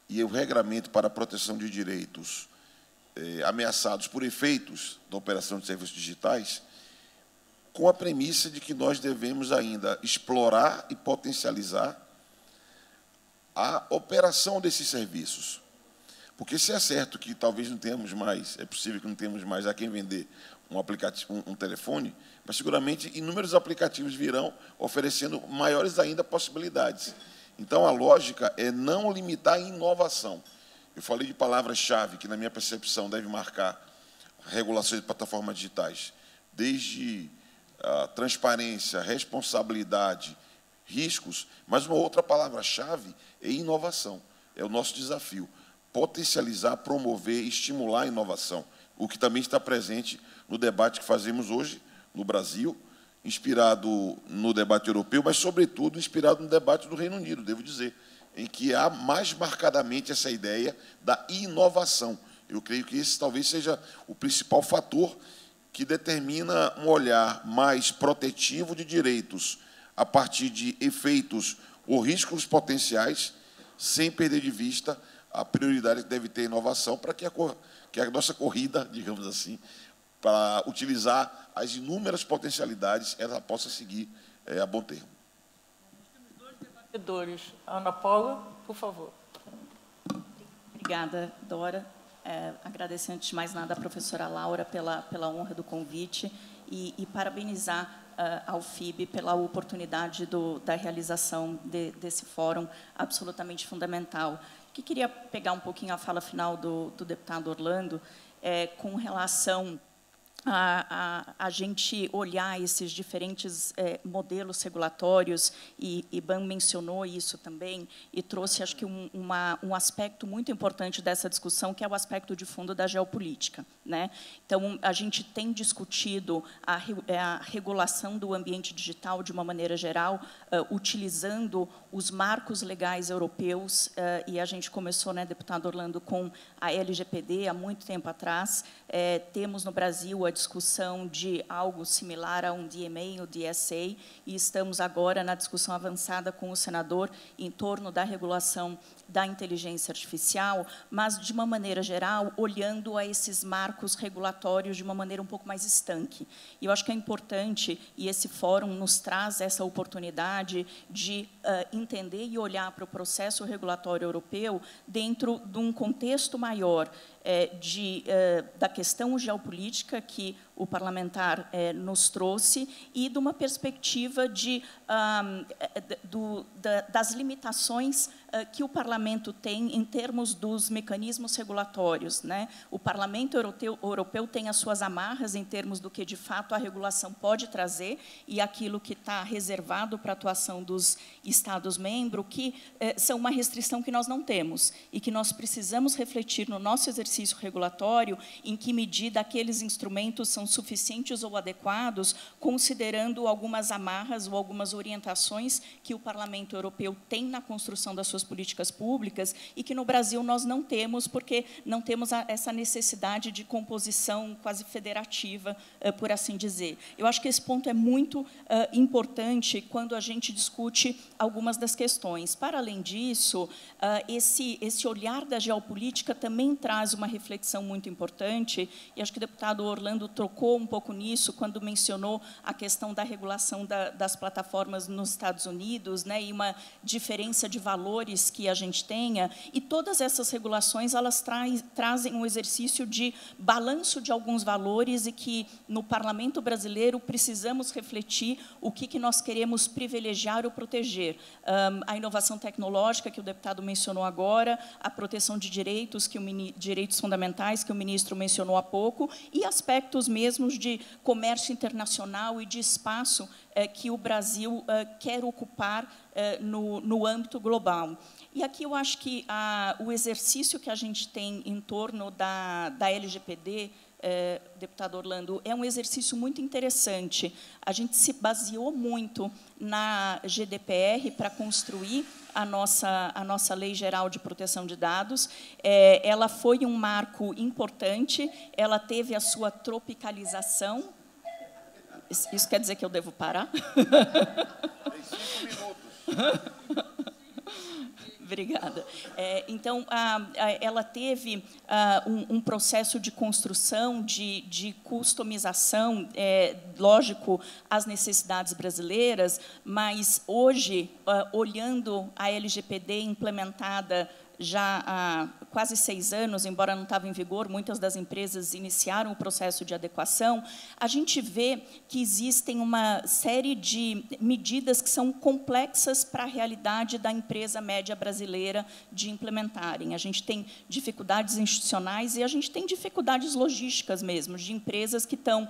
S7: e o regramento para a proteção de direitos ameaçados por efeitos da operação de serviços digitais, com a premissa de que nós devemos ainda explorar e potencializar a operação desses serviços. Porque se é certo que talvez não tenhamos mais, é possível que não tenhamos mais a quem vender um aplicativo, um telefone, mas seguramente inúmeros aplicativos virão oferecendo maiores ainda possibilidades. Então, a lógica é não limitar a inovação. Eu falei de palavras-chave que, na minha percepção, deve marcar a regulação de plataformas digitais, desde a transparência, responsabilidade, riscos, mas uma outra palavra-chave é inovação. É o nosso desafio. Potencializar, promover, estimular a inovação, o que também está presente no debate que fazemos hoje no Brasil, inspirado no debate europeu, mas, sobretudo, inspirado no debate do Reino Unido, devo dizer, em que há mais marcadamente essa ideia da inovação. Eu creio que esse talvez seja o principal fator que determina um olhar mais protetivo de direitos a partir de efeitos ou riscos potenciais, sem perder de vista a prioridade que deve ter a inovação para que a nossa corrida, digamos assim, para utilizar as inúmeras potencialidades, ela possa seguir a bom termo.
S3: Dois debatedores. Ana Paula, por favor.
S11: Obrigada, Dora. Agradecer, antes de mais nada, a professora Laura pela honra do convite e parabenizar ao FIB pela oportunidade da realização desse fórum absolutamente fundamental. Que queria pegar um pouquinho a fala final do deputado Orlando com relação a gente olhar esses diferentes modelos regulatórios, e Iban mencionou isso também, e trouxe, acho que, um aspecto muito importante dessa discussão, que é o aspecto de fundo da geopolítica, né? Então, a gente tem discutido a regulação do ambiente digital de uma maneira geral, utilizando os marcos legais europeus, e a gente começou, né, deputado Orlando, com a LGPD há muito tempo atrás. Temos no Brasil a discussão de algo similar a um DMA, o DSA, e estamos agora na discussão avançada com o senador em torno da regulação da inteligência artificial, mas, de uma maneira geral, olhando a esses marcos regulatórios de uma maneira um pouco mais estanque. E eu acho que é importante, e esse fórum nos traz essa oportunidade de entender e olhar para o processo regulatório europeu dentro de um contexto maior da questão geopolítica que o parlamentar nos trouxe, e de uma perspectiva das limitações que o parlamento tem em termos dos mecanismos regulatórios, né? O parlamento europeu tem as suas amarras em termos do que, de fato, a regulação pode trazer, e aquilo que está reservado para a atuação dos Estados-membros, que são uma restrição que nós não temos, e que nós precisamos refletir no nosso exercício regulatório em que medida aqueles instrumentos são suficientes ou adequados, considerando algumas amarras ou algumas orientações que o Parlamento Europeu tem na construção das suas políticas públicas, e que no Brasil nós não temos, porque não temos essa necessidade de composição quase federativa, por assim dizer. Eu acho que esse ponto é muito importante quando a gente discute algumas das questões. Para além disso, esse olhar da geopolítica também traz uma reflexão muito importante, e acho que o deputado Orlando trocou um pouco nisso quando mencionou a questão da regulação das plataformas nos Estados Unidos, né, e uma diferença de valores que a gente tenha, e todas essas regulações elas trazem um exercício de balanço de alguns valores, e que no Parlamento brasileiro precisamos refletir o que nós queremos privilegiar ou proteger. A inovação tecnológica, que o deputado mencionou agora, a proteção de direitos, direitos fundamentais, que o ministro mencionou há pouco, e aspectos mesmos de comércio internacional e de espaço que o Brasil quer ocupar no âmbito global. E aqui eu acho que o exercício que a gente tem em torno da LGPD, deputado Orlando, é um exercício muito interessante. A gente se baseou muito na GDPR para construir a nossa Lei Geral de Proteção de Dados. Ela foi um marco importante, ela teve a sua tropicalização. Isso quer dizer que eu devo parar?
S7: Tem 5 minutos.
S11: Obrigada. Então, ela teve um processo de construção, de customização, lógico, às necessidades brasileiras, mas hoje, olhando a LGPD implementada já há quase 6 anos, embora não estava em vigor, muitas das empresas iniciaram o processo de adequação, a gente vê que existem uma série de medidas que são complexas para a realidade da empresa média brasileira de implementarem. A gente tem dificuldades institucionais e a gente tem dificuldades logísticas mesmo, de empresas que estão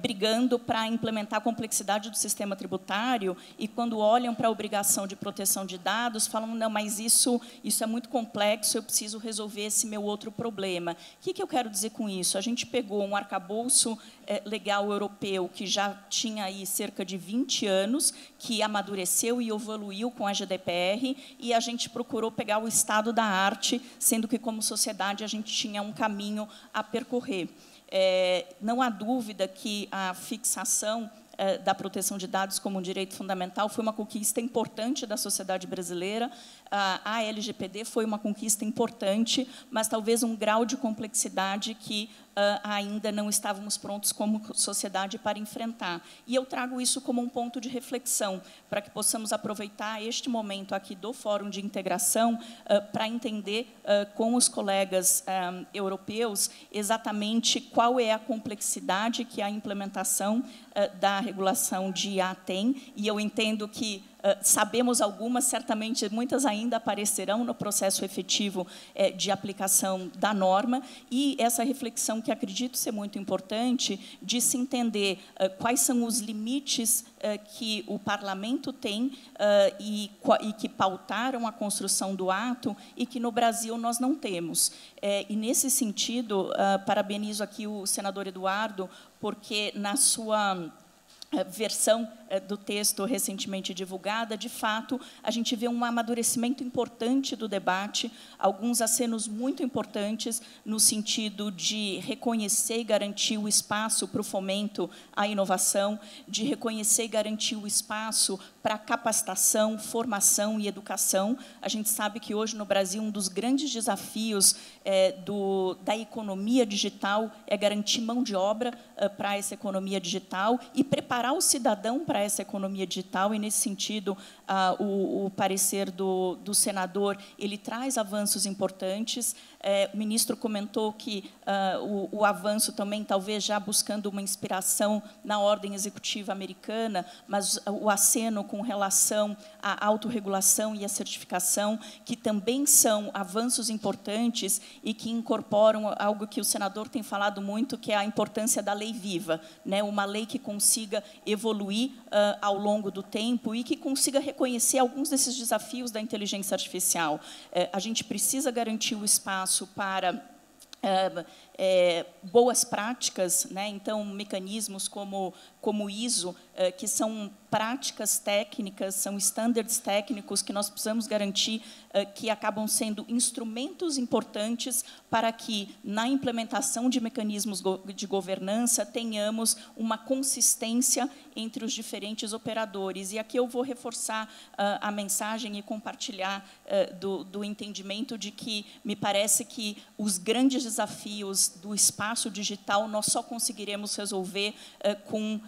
S11: brigando para implementar a complexidade do sistema tributário, e quando olham para a obrigação de proteção de dados, falam, não, mas isso é muito complexo, eu preciso resolver esse meu outro problema. O que eu quero dizer com isso? A gente pegou um arcabouço legal europeu que já tinha aí cerca de 20 anos, que amadureceu e evoluiu com a GDPR, e a gente procurou pegar o estado da arte, sendo que, como sociedade, a gente tinha um caminho a percorrer. Não há dúvida que a fixação da proteção de dados como um direito fundamental foi uma conquista importante da sociedade brasileira. A LGPD foi uma conquista importante, mas talvez um grau de complexidade que ainda não estávamos prontos como sociedade para enfrentar. E eu trago isso como um ponto de reflexão, para que possamos aproveitar este momento aqui do Fórum de Integração para entender com os colegas europeus exatamente qual é a complexidade que a implementação da regulação de IA tem, e eu entendo que sabemos algumas, certamente muitas ainda aparecerão no processo efetivo de aplicação da norma, e essa reflexão que acredito ser muito importante de se entender quais são os limites que o parlamento tem e que pautaram a construção do ato e que no Brasil nós não temos. E, nesse sentido, parabenizo aqui o senador Eduardo, porque, na sua versão do texto recentemente divulgada, de fato, a gente vê um amadurecimento importante do debate, alguns acenos muito importantes no sentido de reconhecer e garantir o espaço para o fomento à inovação, de reconhecer e garantir o espaço para capacitação, formação e educação. A gente sabe que hoje no Brasil um dos grandes desafios da economia digital é garantir mão de obra para essa economia digital e preparar o cidadão para essa economia digital, e, nesse sentido, o parecer do senador, ele traz avanços importantes. O ministro comentou que o avanço também, talvez já buscando uma inspiração na ordem executiva americana, mas o aceno com relação à autorregulação e à certificação, que também são avanços importantes e que incorporam algo que o senador tem falado muito, que é a importância da lei viva, né? Uma lei que consiga evoluir ao longo do tempo e que consiga reconhecer alguns desses desafios da inteligência artificial. A gente precisa garantir o espaço para boas práticas, né? Então, mecanismos como o ISO, que são práticas técnicas, são estándares técnicos que nós precisamos garantir que acabam sendo instrumentos importantes para que, na implementação de mecanismos de governança, tenhamos uma consistência entre os diferentes operadores. E aqui eu vou reforçar a mensagem e compartilhar do entendimento de que me parece que os grandes desafios do espaço digital nós só conseguiremos resolver com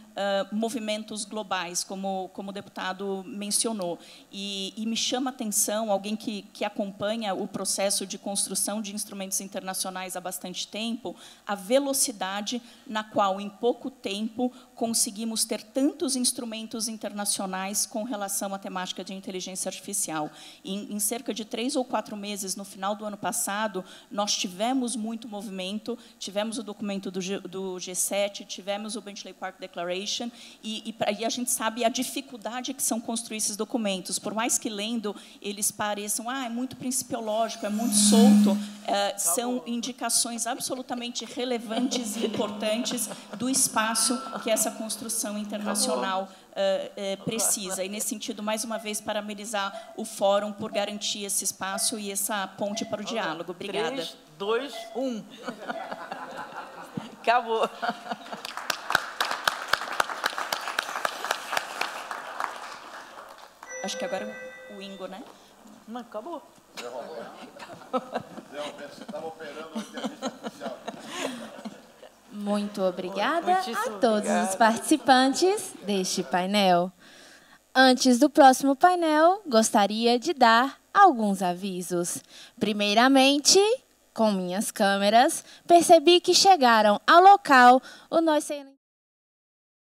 S11: movimentos globais, como o deputado mencionou. E me chama a atenção, alguém que acompanha o processo de construção de instrumentos internacionais há bastante tempo, a velocidade na qual, em pouco tempo, conseguimos ter tantos instrumentos internacionais com relação à temática de inteligência artificial. Em cerca de 3 ou 4 meses, no final do ano passado, nós tivemos muito movimento, tivemos o documento do G7, tivemos o Bletchley Park Declaration, e a gente sabe a dificuldade que são construir esses documentos. Por mais que, lendo, eles pareçam, é muito principiológico, é muito solto, são indicações absolutamente relevantes e importantes do espaço que essa construção internacional precisa. E, nesse sentido, mais uma vez, parabenizar o Fórum por garantir esse espaço e essa ponte para o diálogo. Obrigada.
S3: 3, 2, 1. Acabou.
S11: Acho que agora o Ingo, né?
S3: Não, acabou.
S6: Estava operando a inteligência artificial.
S12: Muito obrigada a todos os participantes deste painel. Antes do próximo painel, gostaria de dar alguns avisos. Primeiramente, com minhas câmeras, percebi que chegaram ao local o nosso